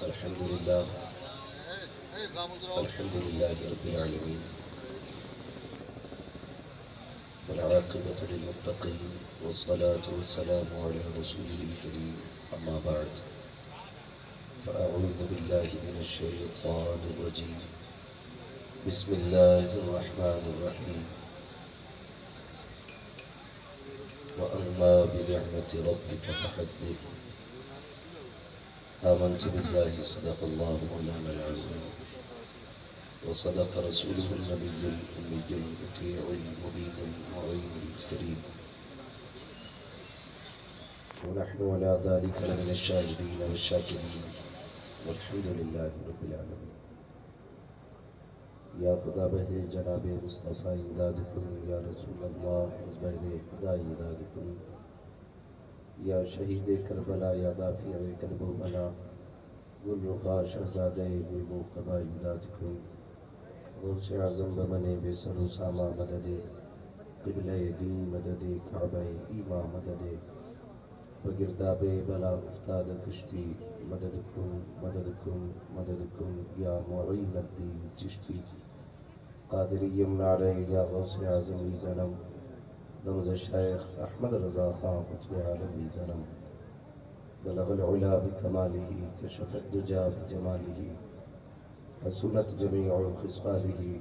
अल्हम्दुलिल्लाहि रब्बिल आलमीन वल आक़िबतु लिल मुत्तक़ीन वस्सलातु वस्सलामु अला रसूलिल करीम अम्मा बअद फ़अऊज़ु बिल्लाहि मिनश शैतानिर रजीम बिस्मिल्लाहिर रहमानिर रहीम व अम्मा बिनिअमति रब्बिका फ़हद्दिस आमनतु बिल्लाहि सदक़ल्लाहु मौलानाल अज़ीम व सदक़ रसूलुहुन नबियुल उम्मियुल मुतीउल मुबीनुल मुईनुल करीम व नहनु अला ज़ालिका लमिनश शाहिदीन वश्शाकिरीन वल्हम्दुलिल्लाहि रब्बिल आलमीन। या खुदा बहरे जनाबे मुस्तफ़ा इमदादकुम या रसूल अल्लाह मज़बहरे खुदा इमदादकुम या शहीद करबला या दाफ़ी करबला गुलरुख़ा शहज़ादे गुलमुक़बा इमदादकुम गौसे आज़म बमने बेसरो सामा मददे क़िबले दी मददे काबे ईमा मददे बगिरदाबे बला उफ्ताद कश्ती मददकुम मददकुम मददकुम या मुईनुद्दीन चिश्ती क़ादिरिय्यम नारे या गौसे आज़म ज़नम दमज़ शेख अहमद रज़ा ख़ान क़ुत्ब आलम ज़नम बलग़ल उला बिकमालिही कशफ़त दुजा बिजमालिही हसुनत जमीउ ख़िसालिही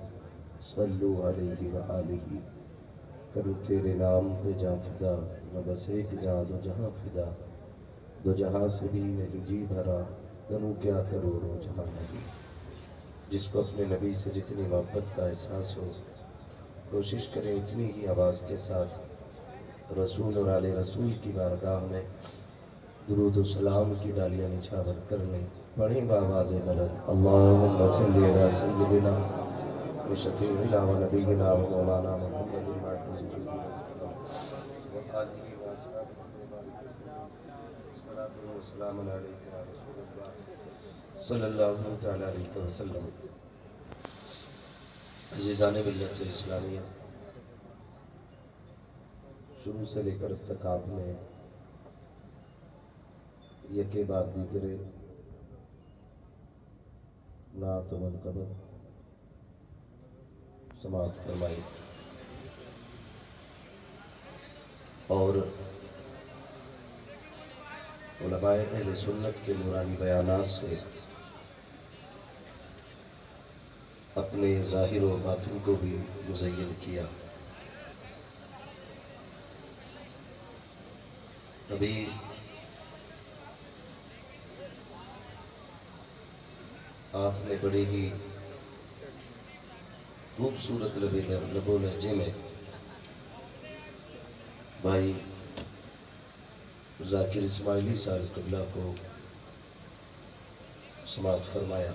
सल्लु अलैहि व आलिही। करूँ तेरे नाम पे जाँ फिदा न बस एक जाँ दो जहाँ फिदा दो जहाँ से भी नहीं जी भरा करूँ क्या करोड़ों जहाँ नहीं। जिसको अपने नबी से जितनी मोहब्बत का एहसास हो कोशिश करें उतनी ही आवाज़ के साथ रसूल और आले रसूल की बारगाह में दुरूद व सलाम की डालियाँ निछावर कर लें। पढ़ें बावाज़ बुलंद अल्लाहुम्मा सल्लि अला सय्यिदिना व शफ़ीइना व नबीना व मौलाना मुहम्मदिन व आलिहि व अस्हाबिहि व सल्लम अलैका या रसूलल्लाह सल्लल्लाहु तआला अलैहि वसल्लम। अज़ीज़ान मिल्लत इस्लामिया, शुरू से लेकर अब तक आपने यके बाद दीगरे नात व मनक़बत समाअत फरमाई और उलमाए अहले सुन्नत के नूरानी बयानात से अपने ज़ाहिर व बातिन को भी मुज़य्यन किया। अभी आपने बड़े ही खूबसूरत लबो लहजे में भाई ज़ाकिर इस्माइली साहब क़िबला को समाअत फरमाया।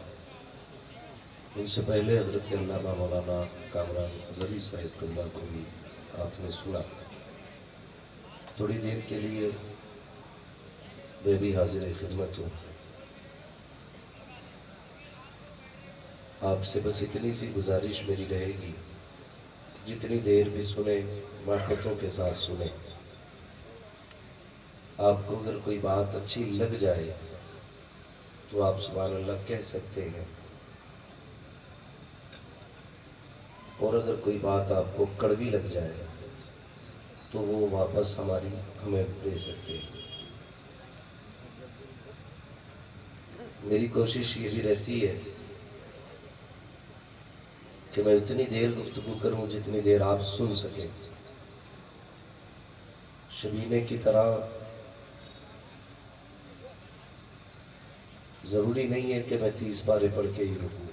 इनसे पहले हज़रत अल्लामा मौलाना कामरान अज़हरी साहब क़िबला को भी आपने सुना। थोड़ी देर के लिए मैं भी हाजिर खिदमत हूँ। आपसे बस इतनी सी गुजारिश मेरी रहेगी, जितनी देर भी सुने महब्बतों के साथ सुने। आपको अगर कोई बात अच्छी लग जाए तो आप सुभान अल्लाह कह सकते हैं, और अगर कोई बात आपको कड़वी लग जाए तो वो वापस हमें दे सकते हैं। मेरी कोशिश ये भी रहती है कि मैं उतनी देर गुफ्तगू करूं जितनी देर आप सुन सकें। शबीने की तरह ज़रूरी नहीं है कि मैं 30 पारे पढ़ के ही रुकूं,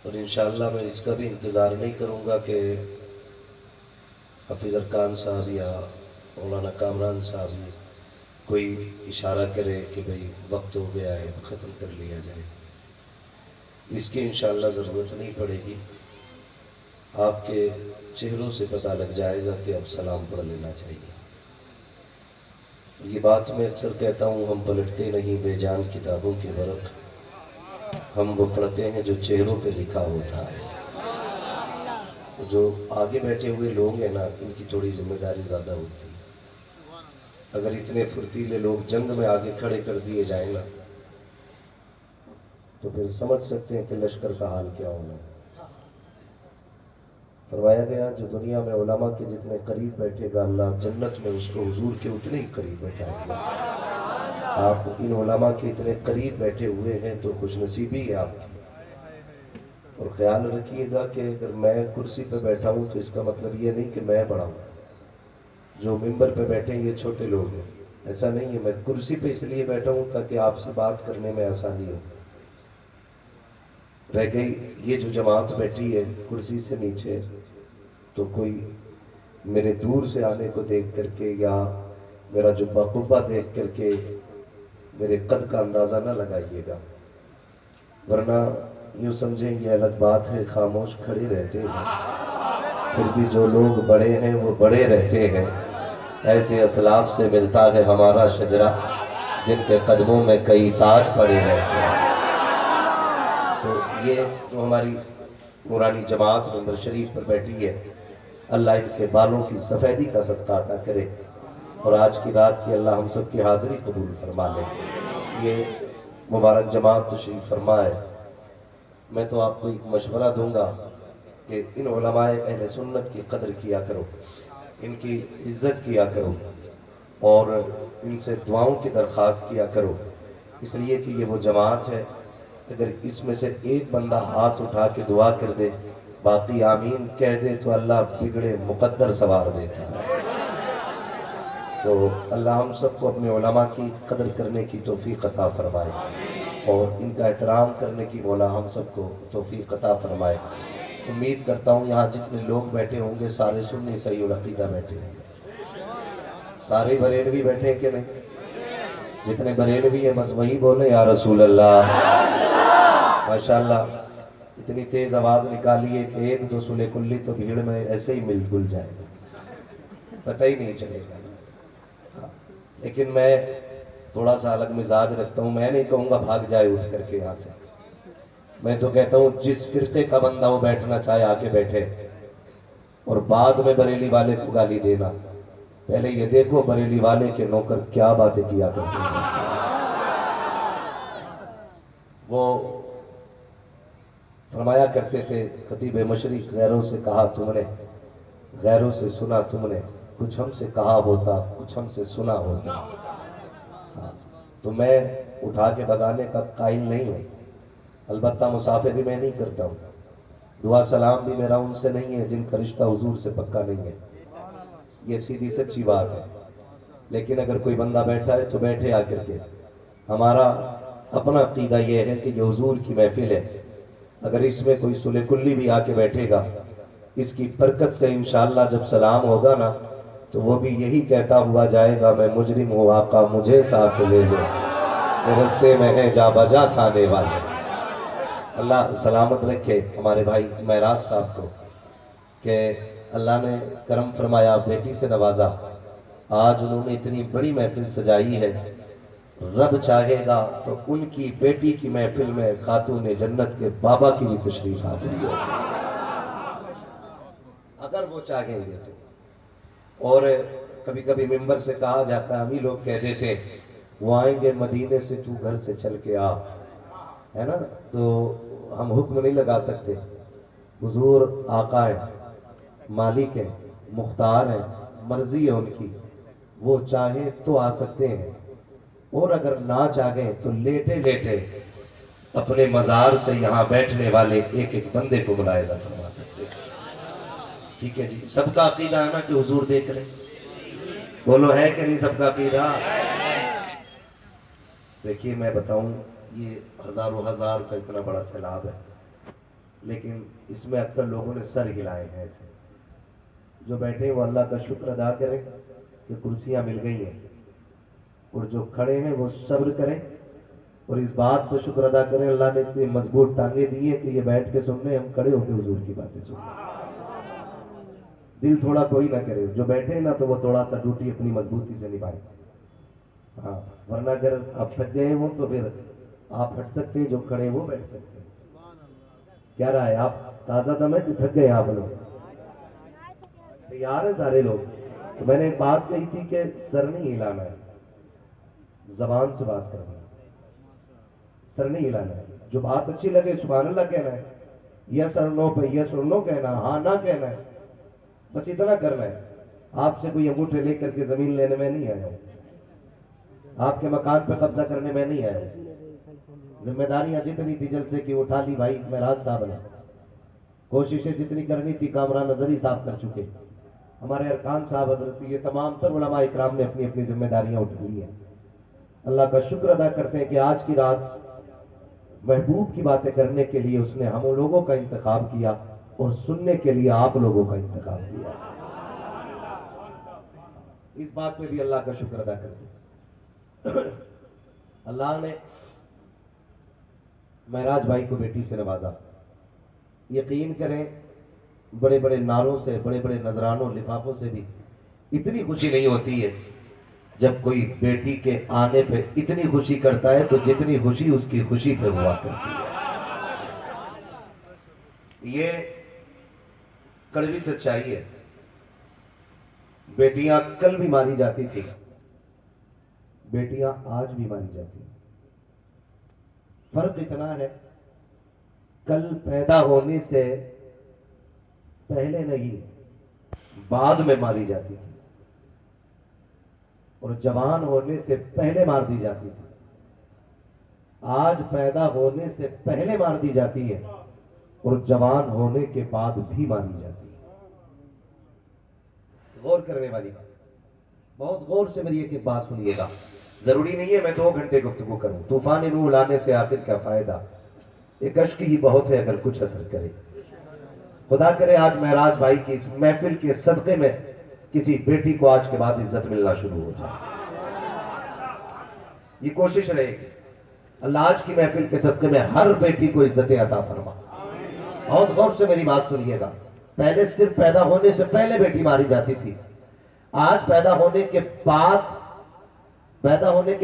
और इंशाअल्लाह मैं इसका भी इंतज़ार नहीं करूंगा कि हफीज़ अरकान साहब या मौलाना कामरान साहब कोई इशारा करे कि भाई वक्त हो गया है, ख़त्म कर लिया जाए। इसकी इंशाअल्लाह ज़रूरत नहीं पड़ेगी। आपके चेहरों से पता लग जाएगा कि अब सलाम पढ़ लेना चाहिए। ये बात मैं अक्सर कहता हूँ, हम पलटते नहीं बेजान किताबों के वर्क़, हम वो पढ़ते हैं जो चेहरों पे लिखा होता है। तो जो आगे बैठे हुए लोग हैं ना, इनकी थोड़ी जिम्मेदारी ज़्यादा होती है। अगर इतने फुर्तीले लोग जंग में आगे खड़े कर दिए जाए ना तो फिर समझ सकते हैं कि लश्कर का हाल क्या होना है। फरमाया गया जो दुनिया में उलमा के जितने करीब बैठेगा अल्लाह जन्नत में उसको हुजूर के उतने ही करीब बैठाएगा। आप इन उलमा के इतने करीब बैठे हुए हैं तो खुशनसीबी है आपकी। और ख्याल रखिएगा कि अगर मैं कुर्सी पर बैठा हूँ तो इसका मतलब ये नहीं कि मैं बड़ा हूँ, जो मिंबर पे बैठे हैं ये छोटे लोग हैं, ऐसा नहीं है। मैं कुर्सी पे इसलिए बैठा हूँ ताकि आपसे बात करने में आसानी हो। रह गई ये जो जमात बैठी है कुर्सी से नीचे, तो कोई मेरे दूर से आने को देख करके या मेरा जो बखूबा देख करके मेरे कद का अंदाज़ा ना लगाइएगा, वरना यूँ समझें ये अलग बात है खामोश खड़े रहते हैं, फिर भी जो लोग बड़े हैं वो बड़े रहते हैं। ऐसे असलाफ से मिलता है हमारा शजरा जिनके कदमों में कई ताज पड़े रहते हैं। तो ये जो हमारी पुरानी जमात नंबर शरीफ पर बैठी है, अल्लाह इनके बालों की सफ़ेदी का सदका अता करे और आज की रात की अल्लाह हम सब की हाज़िरी कबूल फरमा ले। ये मुबारक जमात तशरीफ़ फरमाए। मैं तो आपको एक मशवरा दूंगा कि इन उलमाए अहले सुन्नत की कदर किया करो, इनकी इज़्ज़त किया करो और इनसे दुआओं की दरख्वास्त किया करो, इसलिए कि ये वो जमात है अगर इसमें से एक बंदा हाथ उठा के दुआ कर दे, बाकी आमीन कह दे तो अल्लाह बिगड़े मुकद्दर सवार देता है। तो अल्लाह हम सबको अपने उलमा की कदर करने की तौफीक अता फरमाए और इनका एहतराम करने की मौला हम सबको तौफीक अता फरमाए। उम्मीद करता हूँ यहाँ जितने लोग बैठे होंगे सारे सुन्नी सही और अकीदा बैठे होंगे। सारे बरेलवी बैठे कि नहीं? जितने बरेलवी हैं बस वही बोले या रसूल अल्लाह। माशाल्लाह इतनी तेज़ आवाज़ निकाली है कि एक दो सुले कुल्ली तो भीड़ में ऐसे ही मिल जुल जाएगा, पता ही नहीं चलेगा। लेकिन मैं थोड़ा सा अलग मिजाज रखता हूँ। मैं नहीं कहूँगा भाग जाए उठ करके यहाँ से, मैं तो कहता हूँ जिस फिरके का बंदा वो बैठना चाहे आके बैठे और बाद में बरेली वाले को गाली देना। पहले ये देखो बरेली वाले के नौकर क्या बातें किया करते हैं। वो फरमाया करते थे खतीब मशरिक, गैरों से कहा तुमने, गैरों से सुना तुमने, कुछ हमसे कहा होता कुछ हमसे सुना होता। हाँ, तो मैं उठा के भगाने का कायल नहीं हूँ, अलबत्ता मुसाफिर भी मैं नहीं करता हूँ, दुआ सलाम भी मेरा उनसे नहीं है जिनका रिश्ता हुजूर से पक्का नहीं है, ये सीधी सच्ची बात है। लेकिन अगर कोई बंदा बैठा है तो बैठे आकर के। हमारा अपना अकीदा ये है कि ये हुजूर की महफिल है, अगर इसमें कोई सुले कुल्ली भी आके बैठेगा इसकी बरकत से इंशाअल्लाह जब सलाम होगा ना तो वो भी यही कहता हुआ जाएगा, मैं मुजरिम हूँ आका मुझे साथ ले लो, रास्ते में है जा बजा थाने वाले। अल्लाह सलामत रखे हमारे भाई महराज साहब को कि अल्लाह ने करम फरमाया, बेटी से नवाजा। आज उन्होंने इतनी बड़ी महफिल सजाई है, रब चाहेगा तो उनकी बेटी की महफिल में खातून जन्नत के बाबा की भी तशरीफ हाजिरी होगी अगर वो चाहेंगे तो। और कभी कभी मिंबर से कहा जाता है, हम ही लोग कह देते वो आएंगे मदीने से तू घर से चल के आ, है ना, तो हम हुक्म नहीं लगा सकते। हुजूर आका है, मालिक है, मुख्तार है, मर्जी है उनकी, वो चाहे तो आ सकते हैं और अगर ना चाहें तो लेटे लेटे अपने मज़ार से यहाँ बैठने वाले एक एक बंदे को मुलाहिज़ा फरमा सकते हैं। ठीक है जी, सबका अकीदा है ना कि हुजूर देख रहे? बोलो है कि नहीं सबका अकीदा? देखिए मैं बताऊं, ये हज़ारों हज़ार का इतना बड़ा सैलाब है, लेकिन इसमें अक्सर लोगों ने सर हिलाए हैं। ऐसे जो बैठे वो अल्लाह का शुक्र अदा करें कि कुर्सियाँ मिल गई हैं, और जो खड़े हैं वो सब्र करें और इस बात पर शुक्र अदा करें अल्लाह ने इतनी मजबूत टांगे दी है कि ये बैठ के सुन रहे, हम खड़े होकर हुजूर की बातें सुन रहे। दिल थोड़ा कोई ना करे, जो बैठे ना तो वो थोड़ा सा ड्यूटी अपनी मजबूती से निभाए। हाँ, वरना अगर आप थक गए हो तो फिर आप हट सकते हैं, जो खड़े वो बैठ सकते हैं। क्या रहा है, आप ताज़ा दम है कि थक गए आप लोग? तैयार है सारे लोग? तो मैंने एक बात कही थी कि सर नहीं हिलाना है, जबान से बात करना है, सर नहीं हिलाना है। जो बात अच्छी लगे सुभान अल्लाह कहना है, यस और नो पे यस और नो कहना, हाँ ना कहना है, बस इतना करना है। आपसे कोई अंगूठे लेकर के जमीन लेने में नहीं आया हूं, आपके मकान पे कब्जा करने में नहीं आया हूं। जिम्मेदारियां जितनी थी जलसे की उठा ली भाई महराज साहब ने, कोशिशें जितनी करनी थी कामरान नजरी साहब कर चुके, हमारे अरकान साहब हजरत, ये तमाम तर उलमा इकराम ने अपनी अपनी जिम्मेदारियां उठा ली है। अल्लाह का शुक्र अदा करते हैं कि आज की रात महबूब की बातें करने के लिए उसने हम लोगों का इंतखाब किया और सुनने के लिए आप लोगों का इंतखाब किया। इस बात पे भी अल्लाह का शुक्र अदा करते हैं। अल्लाह ने महराज भाई को बेटी से नवाजा। यकीन करें बड़े बड़े नारों से, बड़े बड़े नजरानों लिफाफों से भी इतनी खुशी नहीं होती है जब कोई बेटी के आने पे इतनी खुशी करता है, तो जितनी खुशी उसकी खुशी पे हुआ करती है। ये कड़वी सच्चाई है। बेटियां कल भी मारी जाती थी, बेटियां आज भी मारी जाती हैं। फर्क इतना है, कल पैदा होने से पहले नहीं बाद में मारी जाती थी, और जवान होने से पहले मार दी जाती थी। आज पैदा होने से पहले मार दी जाती है और जवान होने के बाद भी मारी जाती है। गौर करने वाली बात, बहुत गौर से मेरी एक एक बात सुनिएगा। जरूरी नहीं है मैं 2 घंटे गुफ्तगू करूं। तूफान नूह लाने से आखिर क्या फायदा, एक अश्क ही बहुत है अगर कुछ असर करे। खुदा करे आज महराज भाई की इस महफिल के सदक़े में किसी बेटी को आज के बाद इज्जत मिलना शुरू हो जाए, ये कोशिश रहेगी। अल्लाह आज की महफिल के सदक़े में हर बेटी को इज्जत अता फरमा। बहुत गौर से मेरी बात सुनिएगा। पहले सिर्फ पैदा होने से पहले बेटी मारी जाती थी, आज पैदा होने के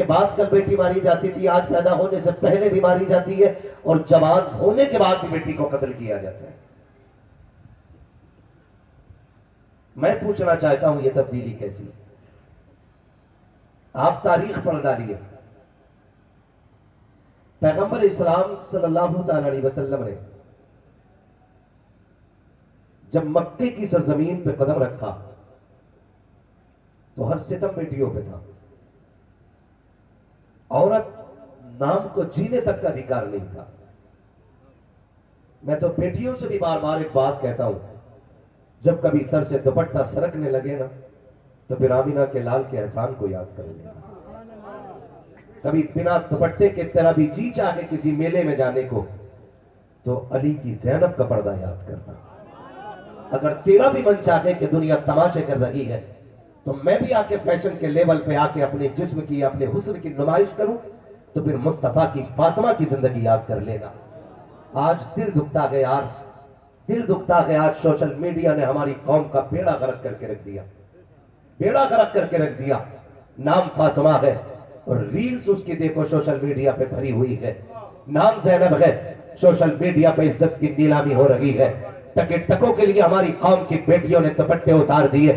बाद कल बेटी मारी जाती थी, आज पैदा होने से पहले भी मारी जाती है और जवान होने के बाद भी बेटी को कत्ल किया जाता है। मैं पूछना चाहता हूं ये तब्दीली कैसी है? आप तारीख पढ़ डालिए। पैगंबर इस्लाम सल्लल्लाहु अलैहि वसल्लम ने जब मक्के की सरजमीन पे कदम रखा तो हर सितम बेटियों पे था। औरत नाम को जीने तक का अधिकार नहीं था। मैं तो बेटियों से भी बार बार एक बात कहता हूं, जब कभी सर से दुपट्टा सरकने लगे ना तो फिर आमिना के लाल के एहसान को याद कर लेना। कभी बिना दुपट्टे के तेरा भी जी चाहे किसी मेले में जाने को तो अली की ज़ैनब का पर्दा याद करना। अगर तेरा भी मन चाहे कि दुनिया तमाशे कर रही है तो मैं भी आके फैशन के लेवल पे आके अपने जिस्म की, अपने हुस्न की नुमाइश करूं तो फिर मुस्तफा की फातिमा की जिंदगी याद कर लेना। आज दिल दुखता है यार, दिल दुखता है। आज सोशल मीडिया ने हमारी कौम का बेड़ा गर्क करके रख दिया, बेड़ा गर्क करके रख दिया। नाम फातिमा है और रील्स उसकी देखो सोशल मीडिया पे भरी हुई है। नाम ज़ैनब है, सोशल मीडिया पे इज्जत की नीलामी हो रही है। टके टकों के लिए हमारी कौम की बेटियों ने दुपट्टे उतार दिए।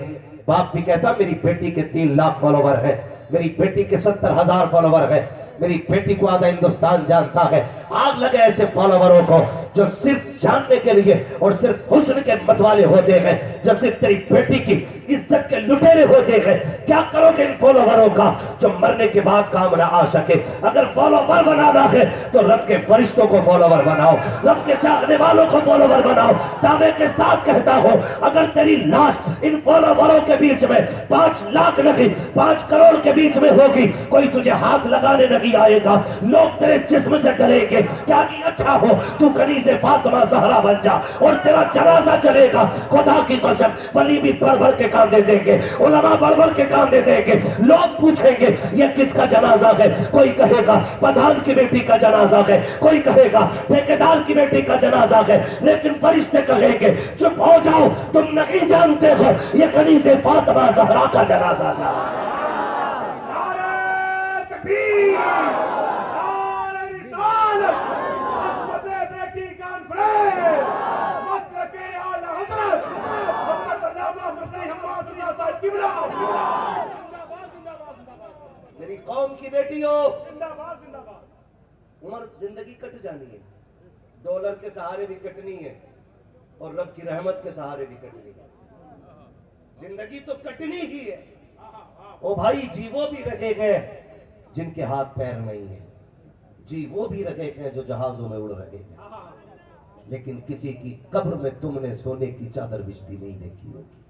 बाप भी कहता मेरी बेटी के 3 लाख फॉलोवर है, मेरी बेटी के 70,000 फॉलोवर है, मेरी बेटी को आधा हिंदुस्तान जानता है। आग लगे ऐसे फॉलोवरों को जो सिर्फ जानने के लिए और सिर्फ हुस्न के मतवाले होते हैं, जो सिर्फ तेरी बेटी की इज्जत के लुटेरे होते हैं। क्या करोगे इन फॉलोवरों का जो मरने के बाद काम ना आ सके? अगर फॉलोवर बनाना है तो रब के फरिश्तों को फॉलोवर बनाओ, रब के चाहने वालों को फॉलोवर बनाओ। दावे के साथ कहता हूं, अगर तेरी लाश इन फॉलोवरों के बीच में 5 लाख नहीं 5 करोड़ के बीच में होगी, कोई तुझे हाथ लगाने नहीं आएगा। लोग तेरे जिस्म से डरेंगे। क्या ही अच्छा हो तू कनीज़े फातिमा ज़हरा बन जा और तेरा जनाजा चलेगा। खुदा की कसम वली भी बढ़ बढ़ के काम दे देंगे, उलमा बढ़ बढ़ के काम दे देंगे। लोग पूछेंगे ये किसका जनाजा है? कोई कहेगा प्रधान की बेटी का जनाजा है, कोई कहेगा ठेकेदार की बेटी का जनाजा है, लेकिन फरिश्ते कहेंगे चुप हो जाओ, तुम नहीं जानते हो ये कनीज़े फातिमा ज़हरा का जनाजा था। मेरी कौम की बेटियों, उम्र जिंदगी कट जानी है, डॉलर के सहारे भी कटनी है और रब की रहमत के सहारे भी कटनी है। जिंदगी तो कटनी ही है। ओ भाई, जी वो भी रखे गए जिनके हाथ पैर नहीं है, जी वो भी रखे गए जो जहाजों में उड़ रहे हैं, लेकिन किसी की कब्र में तुमने सोने की चादर बिछती नहीं देखी होगी।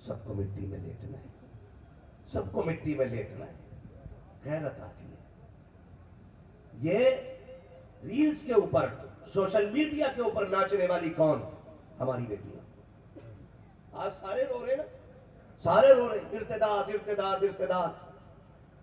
सबको मिट्टी में लेटना है, सबको मिट्टी में लेटना है। गैरत आती है। ये रील्स के ऊपर, सोशल मीडिया के ऊपर नाचने वाली कौन? हमारी बेटियां। आज सारे रो रहे ना, सारे रो रहे, इर्तिदाद इर्तिदाद इर्तिदाद।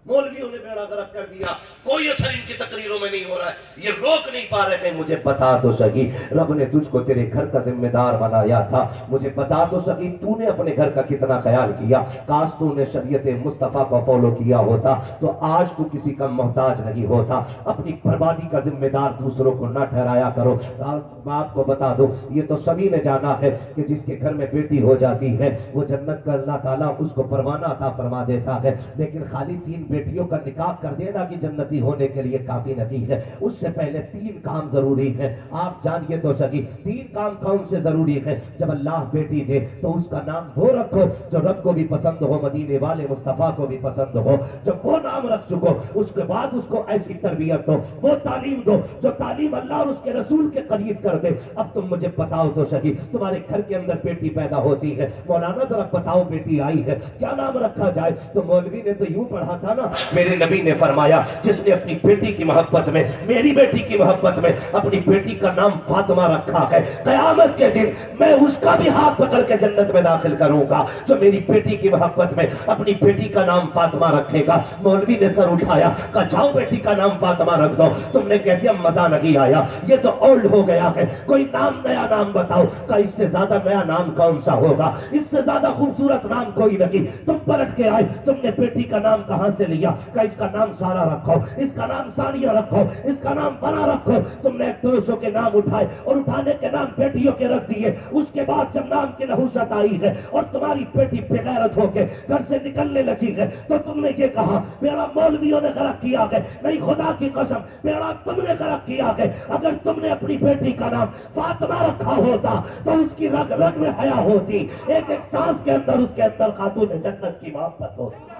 मौलवियों ने बेड़ा गर्क कर दिया, कोई असर इनकी तकरीरों में नहीं हो रहा है, ये रोक नहीं पा रहे थे। मुझे बता तो सकी, रब ने तुझको तेरे घर का जिम्मेदार बनाया था, मुझे बता तो सकी तूने अपने घर का कितना ख्याल किया। काश तूने शरीयत मुस्तफा को फॉलो किया होता तो आज तू किसी का मोहताज नहीं होता। अपनी बर्बादी का जिम्मेदार दूसरों को ना ठहराया करो। मैं आपको बता दो, ये तो सभी ने जाना है कि जिसके घर में बेटी हो जाती है वो जन्नत का अल्लाह ताला उसको परवाना अता फरमा देता है। लेकिन खाली 3 बेटियों का निकाह कर देना कि जन्नती होने के लिए काफी नहीं है, उससे पहले 3 काम जरूरी है। आप जानिए तो सही, 3 काम कौन से जरूरी है? जब अल्लाह बेटी दे तो उसका नाम वो रखो जो रब को भी पसंद हो, मदीने वाले मुस्तफा को भी पसंद हो। जब वो नाम रख चुको उसके बाद उसको ऐसी तरबियत दो, वो तालीम दो जो तालीम अल्लाह और उसके रसूल के करीब कर दे। अब तुम मुझे बताओ तो सही, तुम्हारे घर के अंदर बेटी पैदा होती है, मौलाना जरा बताओ बेटी आई है, क्या नाम रखा जाए? तो मौलवी ने तो यूं पढ़ा था ना, मेरे नबी ने फरमाया जिसने अपनी बेटी की मोहब्बत में, मेरी बेटी की मोहब्बत में अपनी बेटी का नाम फातिमा रखा है, कयामत के दिन मैं उसका भी हाथ पकड़ के जन्नत में दाखिल करूंगा जो मेरी बेटी की मोहब्बत में अपनी बेटी का नाम फातिमा रखेगा। मौलवी ने सर उठाया, कहा जाओ बेटी का नाम फातिमा रख दो। तुमने कह दिया मजा नहीं आया, ये तो ओल्ड हो गया है, कोई नाम नया नाम बताओ। का इससे ज्यादा नया नाम कौन सा होगा, इससे ज्यादा खूबसूरत नाम कोई नहीं। तुम पलट के आए, तुमने बेटी का नाम कहां से लिया? का इसका नाम सारा रखो, इसका नाम सानिया रखो, इसका नाम फना रखो। तुमने एक्ट्रेसों के नाम उठाए और उठाने के नाम बेटियों के रख दिए। उसके बाद जब नाम की नहुसत आई है और तुम्हारी बेटी बेगैरत होके घर से निकलने लगी है तो तुमने ये कहा बेड़ा मौलवियों ने गलत किया है। नहीं, खुदा की कसम, बेड़ा तुमने गलत किया है। अगर तुमने अपनी बेटी का नाम फातिमा रखा होता तो उसकी रग रग में हया होती, एक एक सांस के अंदर उसके अंदर खातून जन्नत की मोहब्बत होती।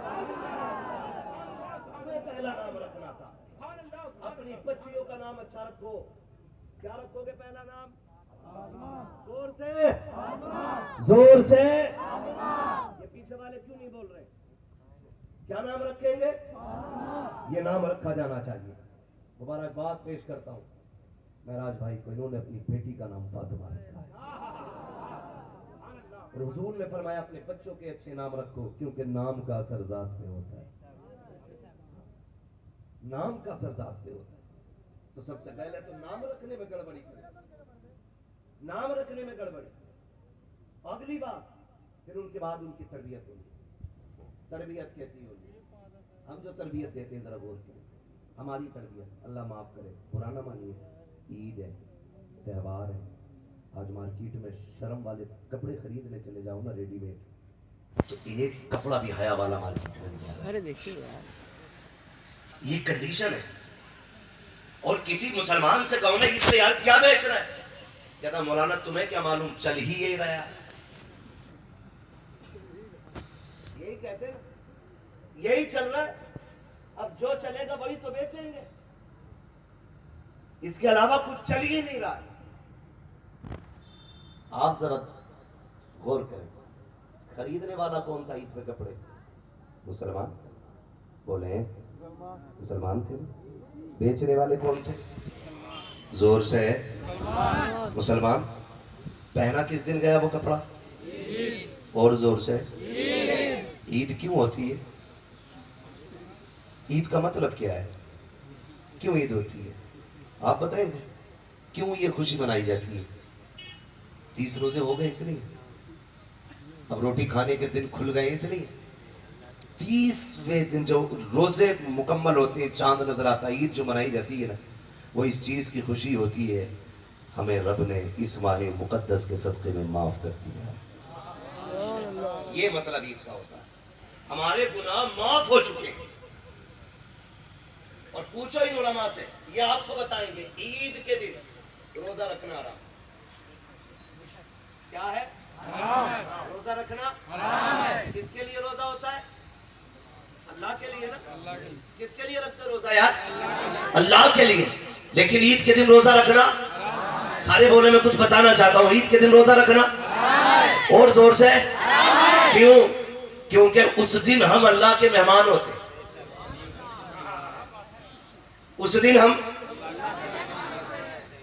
पहला नाम रखना था, अपनी बच्चियों का नाम अच्छा रखो। क्या रखोगे पहला नाम? जोर से, जोर से। ये पीछे वाले क्यों नहीं बोल रहे? क्या नाम रखेंगे? ये नाम रखा जाना चाहिए। मुबारकबाद पेश करता हूँ महराज भाई को, इन्होंने अपनी बेटी का नाम फातिमा रखा है। और हुजूर ने फरमाया अपने बच्चों के अच्छे नाम रखो, क्योंकि नाम का असर जात में होता है, नाम का असर जात में होता है। तो सबसे पहले तो नाम रखने में गड़बड़ी करें, नाम रखने में गड़बड़ी। अगली बात, फिर उनके बाद उनकी तरबियत होगी। तरबियत कैसी होगी? हम जो तरबियत देते हैं जरा गौर करें। हमारी तरबियत, अल्लाह माफ करे, पुराना मानिए, ईद है, त्यौहार है, आज मार्केट में शर्म वाले कपड़े खरीदने चले जाओ ना रेडीमेड, तो एक कपड़ा भी हया वाला मार्केट में नहीं है। अरे देखिए यार, ये कंडीशन है। और किसी मुसलमान से कहो ना ईद पे यार क्या बेच रहा है, कहता मौलाना तुम्हें क्या मालूम, चल ही यही रहा है। यही कहते हैं, यही चल रहा है, अब जो चलेगा वही तो बेचेंगे, इसके अलावा कुछ चल ही नहीं रहा है। आप जरा गौर करें, खरीदने वाला कौन था ईद पे कपड़े? मुसलमान। बोले मुसलमान थे। बेचने वाले कौन थे? जोर से मुसलमान। पहना किस दिन गया वो कपड़ा? और जोर से ईद क्यों होती है? ईद का मतलब क्या है? क्यों ईद होती है? आप बताएंगे क्यों ये खुशी मनाई जाती है? 30 रोजे हो गए इसलिए, अब रोटी खाने के दिन खुल गए इसलिए। 30वें दिन जो रोजे मुकम्मल होते हैं, चांद नजर आता है, ईद जो मनाई जाती है ना, वो इस चीज की खुशी होती है हमें रब ने इस माह मुकद्दस के सदक़े में माफ कर दिया। ये मतलब ईद का होता है, हमारे गुनाह माफ हो चुके हैं। और पूछो इन उलमा से, ये आपको बताएंगे ईद के दिन रोजा रखना हराम। क्या है? रोजा रखना किसके लिए रोजा होता है? अल्लाह के लिए ना। किसके लिए रखते रोजा यार? अल्लाह के लिए। लेकिन ईद के दिन रोजा रखना, सारे बोले मैं कुछ बताना चाहता हूँ, ईद के दिन रोजा रखना और जोर से क्यों? क्योंकि उस दिन हम अल्लाह के मेहमान होते, उस दिन हम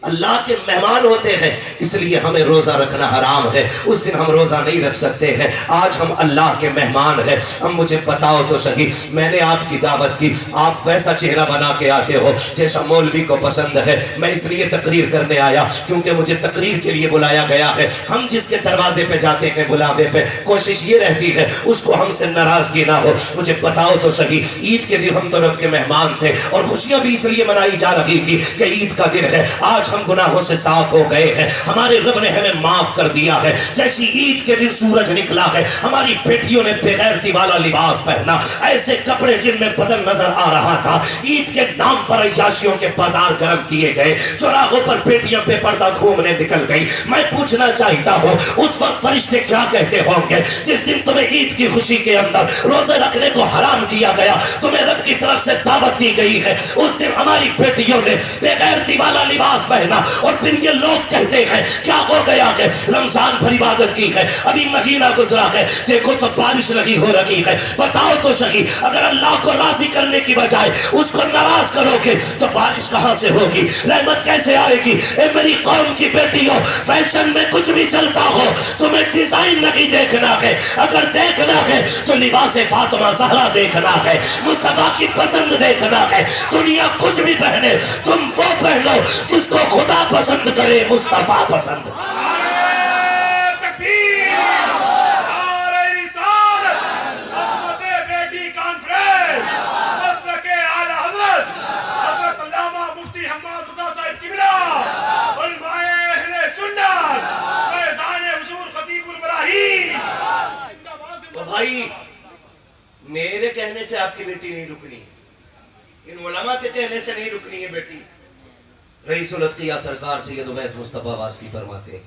अल्लाह के मेहमान होते हैं, इसलिए हमें रोजा रखना हराम है। उस दिन हम रोजा नहीं रख सकते हैं। आज हम अल्लाह के मेहमान हैं। अब मुझे बताओ तो सही, मैंने आपकी दावत की, आप वैसा चेहरा बना के आते हो जैसा मौलवी को पसंद है। मैं इसलिए तकरीर करने आया क्योंकि मुझे तकरीर के लिए बुलाया गया है। हम जिसके दरवाजे पे जाते हैं बुलावे पे, कोशिश ये रहती है उसको हमसे नाराजगी ना हो। मुझे बताओ तो सही, ईद के दिन हम तो रब के मेहमान थे और खुशियां भी इसलिए मनाई जा रही थी कि ईद का दिन है। आज हम गुनाहों से साफ हो गए हैं, हमारे रब ने हमें माफ कर दिया है। जैसी ईद के दिन सूरज निकला है, हमारी बेटियों ने बेगैरती वाला लिबास पहना, ऐसे कपड़े जिनमें बदन नजर आ रहा था। ईद के नाम पर अय्याशियों के बाजार गर्म किए गए, चौराहों पर बेटियां बेपर्दा घूमने निकल गई। मैं पूछना चाहता हूं, उस वक्त फरिश्ते क्या कहते होंगे जिस दिन तुम्हें ईद की खुशी के अंदर रोजे रखने को हराम किया गया, तुम्हें रब की तरफ से दावत दी गई है। उस दिन हमारी बेटियों ने बेगैरती वाला लिबास पहना और फिर ये लोग कहते हैं क्या हो गया है, रमजान भर इबादत की है, अभी महीना गुजरा है, देखो तो बारिश लगी हो रखी है। बताओ तो सही, अगर अल्लाह को राजी करने की बजाय उसको नाराज करोगे तो बारिश कहां से होगी, रहमत कैसे आएगी? ए मेरी कौम की बेटियों, फैशन में कुछ भी चलता हो, तुम्हें डिजाइन नहीं देखना है। अगर देखना है तो लिबास फातिमा ज़हरा देखना है, मुस्तफा की पसंद देखना है। दुनिया कुछ भी पहने, तुम वो पहनो जिसको खुदा पसंद करे, मुस्तफा पसंद। तो भाई, मेरे कहने से आपकी बेटी नहीं रुकनी, इन उलमा के कहने से नहीं रुकनी है बेटी। रईसुल अत्किया सरकार सैयद उवैस मुस्तफ़ा वास्ती फरमाते,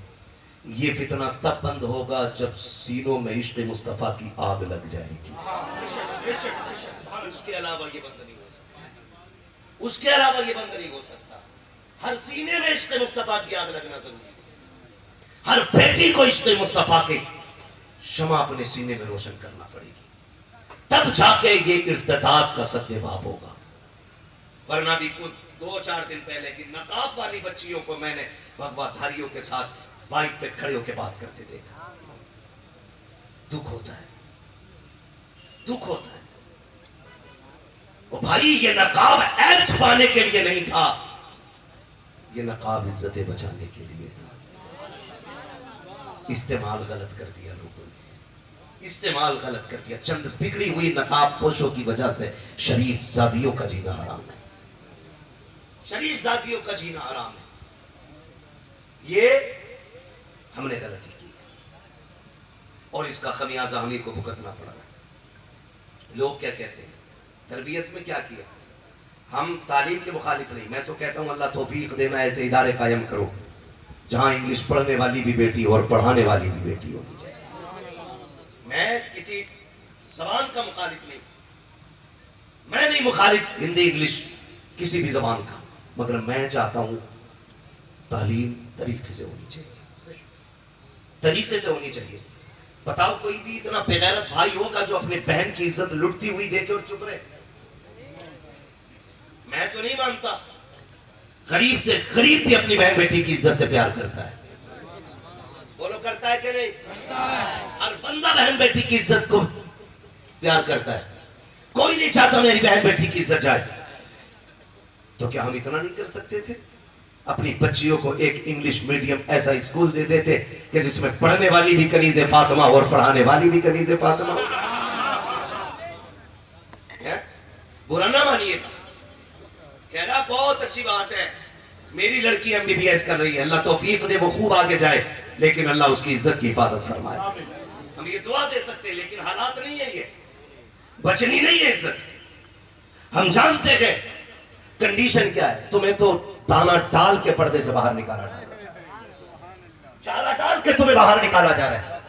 ये फितना तब बंद होगा जब सीनों में इश्क मुस्तफ़ा की आग लग जाएगी। उसके अलावा ये बंद नहीं हो सकता, उसके अलावा ये बंद नहीं हो सकता। हर सीने में इश्क मुस्तफ़ा की आग लगना जरूरी है। हर बेटी को इश्क मुस्तफ़ा के शमा अपने सीने में रोशन करना पड़ेगी, तब जाके ये इर्तिदाद का सद्देबाब होगा। वरना भी कुछ 2-4 दिन पहले की नकाब वाली बच्चियों को मैंने भगवाधारियों के साथ बाइक पे खड़े होकर बात करते देखा। दुख होता है, दुख होता है। ओ भाई, ये नकाब ऐब छुपाने के लिए नहीं था, ये नकाब इज्जतें बचाने के लिए था। इस्तेमाल गलत कर दिया लोगों ने, इस्तेमाल गलत कर दिया। चंद बिगड़ी हुई नकाब पोशों की वजह से शरीफ जादियों का जीना हराम है, शरीफ जातियों का जीना हराम है। ये हमने गलती की है और इसका खमियाजा हमें को भुगतना पड़ रहा है। लोग क्या कहते हैं, तरबियत में क्या किया? हम तालीम के मुखालिफ नहीं, मैं तो कहता हूं अल्लाह तौफीक देना, ऐसे इदारे कायम करो जहां इंग्लिश पढ़ने वाली भी बेटी और पढ़ाने वाली भी बेटी होनी चाहिए। मैं किसी जबान का मुखालिफ नहीं, मैं नहीं मुखालिफ हिंदी इंग्लिश किसी भी जबान का, मगर मैं चाहता हूं तालीम तरीके से होनी चाहिए, तरीके से होनी चाहिए। बताओ कोई भी इतना बेगैरत भाई होगा जो अपने बहन की इज्जत लुटती हुई देखे और चुप रहे? मैं तो नहीं मानता। गरीब से गरीब भी अपनी बहन बेटी की इज्जत से प्यार करता है। बोलो, करता है कि नहीं? हर बंदा बहन बेटी की इज्जत को प्यार करता है। कोई नहीं चाहता मेरी बहन बेटी की इज्जत जाए। तो क्या हम इतना नहीं कर सकते थे? अपनी बच्चियों को एक इंग्लिश मीडियम ऐसा स्कूल दे देते कि जिसमें पढ़ने वाली भी कनीज़े फातिमा और पढ़ाने वाली भी कनीज़े फातिमा। बुरा ना मानिएगा, कह रहा बहुत अच्छी बात है, मेरी लड़की MBBS कर रही है, अल्लाह तौफीक दे वो खूब आगे जाए, लेकिन अल्लाह उसकी इज्जत की हिफाजत फरमाए। हम ये दुआ दे सकते हैं, लेकिन हालात नहीं है, ये बचनी नहीं है इज्जत। हम जानते हैं कंडीशन क्या है? तुम्हें तो दाना डाल के पर्दे से बाहर निकाला जा रहा है, चारा डाल के तुम्हें बाहर निकाला जा रहा है।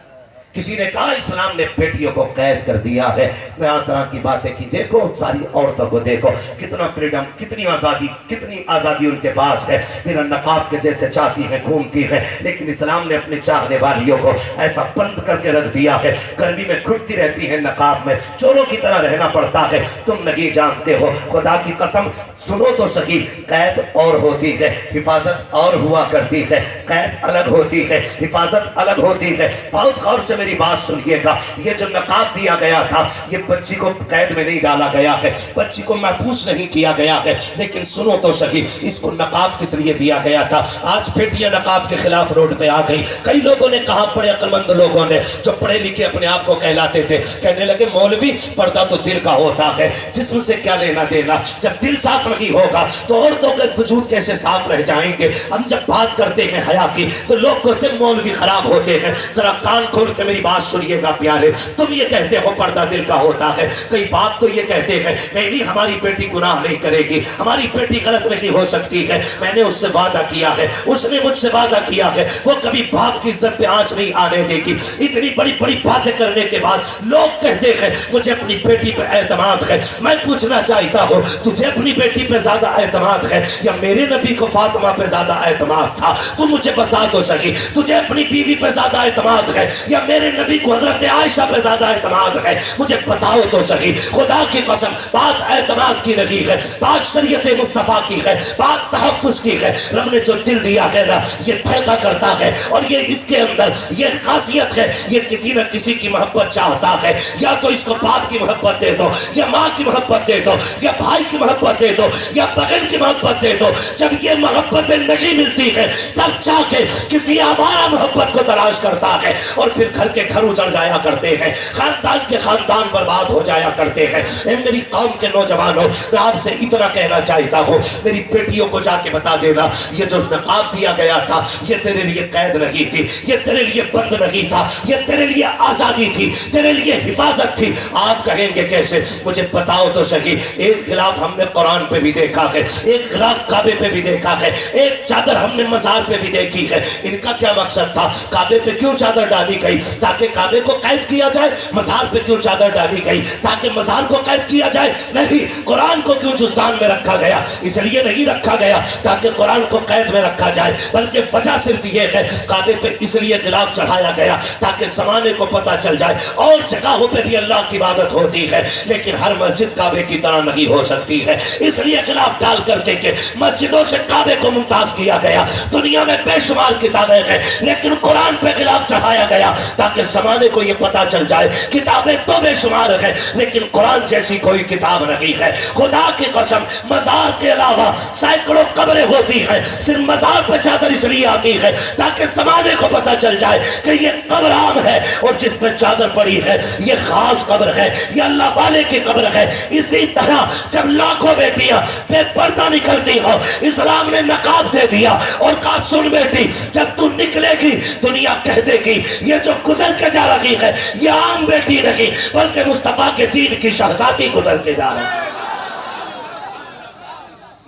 किसी ने कहा इस्लाम ने बेटियों को कैद कर दिया है, तरह तरह की बातें की। देखो सारी औरतों को देखो, कितना फ्रीडम, कितनी आज़ादी उनके पास है, बिना नकाब के जैसे चाहती हैं घूमती हैं। लेकिन इस्लाम ने अपने चाहने वालियों को ऐसा बंद करके रख दिया है, गर्मी में घुटती रहती है नकाब में, चोरों की तरह रहना पड़ता है। तुम नहीं जानते हो, खुदा की कसम सुनो तो सही, कैद और होती है, हिफाजत और हुआ करती है। कैद अलग होती है, हिफाजत अलग होती है। बहुत गौर से मेरी बात सुनिएगा, ये जो नकाब दिया गया था, ये बच्ची को कैद में नहीं डाला गया है, बच्ची को महफूज नहीं किया गया है। लेकिन सुनो तो सही, इसको नकाब किस लिए दिया गया था? आज बेटियां नकाब के खिलाफ रोड पे आ गई। कई लोगों ने कहा, बड़े अक्लमंद लोगों ने, जो पढ़े लिखे अपने आप को कहलाते थे, कहने लगे मौलवी पर्दा तो दिल का होता है, जिस्म से क्या लेना देना। जब दिल साफ नहीं होगा तो औरतों के वजूद कैसे साफ रह जाएंगे? हम जब बात करते हैं हया की तो लोग कहते हैं मौलवी खराब होते हैं। जरा कान खोल के मेरी बात सुनिएगा प्यारे, तुम ये कहते हो पर्दा दिल का होता है, कई बाप तो ये कहते हैं नहीं हमारी बेटी गुनाह नहीं करेगी, हमारी बेटी गलत नहीं हो सकती है, मैंने उससे वादा किया है, उसने मुझसे वादा किया है, वो कभी बाप की इज्जत पे आंच नहीं आने देगी। इतनी बड़ी बड़ी बातें करने के बाद लोग कहते हैं मुझे अपनी बेटी पे एतमाद है। मैं पूछना चाहता हूँ, तुझे अपनी बेटी पे ज्यादा एतमाद है या मेरे नबी को फातिमा पे ज्यादा एतमाद था? तू मुझे बता तो सही, तुझे अपनी बीवी पे ज्यादा एतमाद है या मेरे नबी को हजरत आयशा पे ज्यादा एतमाद है? मुझे बताओ तो सही। खुदा की कसम, बात एतमाद की नहीं है, बात शरीयत मुस्तफा की है, बात तहफ्फुज की है। रब ने जो दिल दिया है ना, ये धड़का करता है और ये इसके अंदर ये खासियत है, ये किसी न किसी की मोहब्बत चाहता है। या तो इसको बाप की मोहब्बत दे दो, या माँ की मोहब्बत दे दो, या भाई की मोहब्बत दे दो, या बहन की मोहब्बत दे दो। जब ये मोहब्बतें नहीं मिलती है तब जाके किसी आवारा मोहब्बत को तलाश करता है और फिर घर के घर उजड़ जाया करते हैं, खानदान के खानदान बर्बाद हो जाया करते हैं। मेरी कौम के नौजवानों, मैं आपसे इतना कहना चाहता हूँ, मेरी बेटियों को जाके बता देना, ये जो नकाब दिया गया था ये तेरे लिए कैद नहीं थी, ये तेरे लिए बंद नहीं था, ये तेरे लिए आजादी थी, तेरे लिए हिफाजत थी। आप कहेंगे कैसे? मुझे बताओ तो सही। एक गिलाफ हमने कुरान पे भी देखा है, एक गिलाफ काबे पे भी देखा है, एक चादर हमने मजार पे भी देखी है। इनका क्या मकसद था? काबे पे क्यों चादर डाली गई? ताकि काबे को कैद किया जाए। मजार पे क्यों चादर डाली गई? ताकि मजार को कैद किया जाए। नहीं, कुरान को क्यों जुस्तान में रखा गया? इसलिए नहीं रखा गया ताकि कुरान को कैद में रखा जाए, बल्कि वजह सिर्फ ये है, काबे पे इसलिए गिलाफ चढ़ाया गया ताकि जमाने को पता चल जाए और जगहों पे भी अल्लाह की इबादत होती है, लेकिन हर मस्जिद काबे की तरह नहीं हो सकती है। इसलिए गिलाफ डाल करके के मस्जिदों से काबे को मुमताज किया गया। दुनिया में बेशुमार किताबें हैं, लेकिन कुरान पे गिलाफ चढ़ाया गया ताकि जमाने को यह पता चल जाए किताबें तो बेशुमार है लेकिन कुरान जैसी कोई किताब नहीं है। खुदा की कसम, मजार के अलावा सैकड़ों कब्रें होती हैं, सिर्फ मजार पर चादर इसलिए आती है ताकि जमाने को पता चल जाए कि ये कब्र आम है और जिस पर चादर पड़ी है ये खास कब्र है, ये अल्लाह वाले की कब्र है। इसी तरह जब लाखों बेटियां बेपर्दा निकलती हो, इस्लाम ने नकाब दे दिया और कहा सुन बेटी, जब तू निकलेगी दुनिया कह देगी ये जो गुजर के जा रही है ये आम बेटी नहीं बल्कि मुस्तफा के दीन की शहजादी गुजर के जा रही है।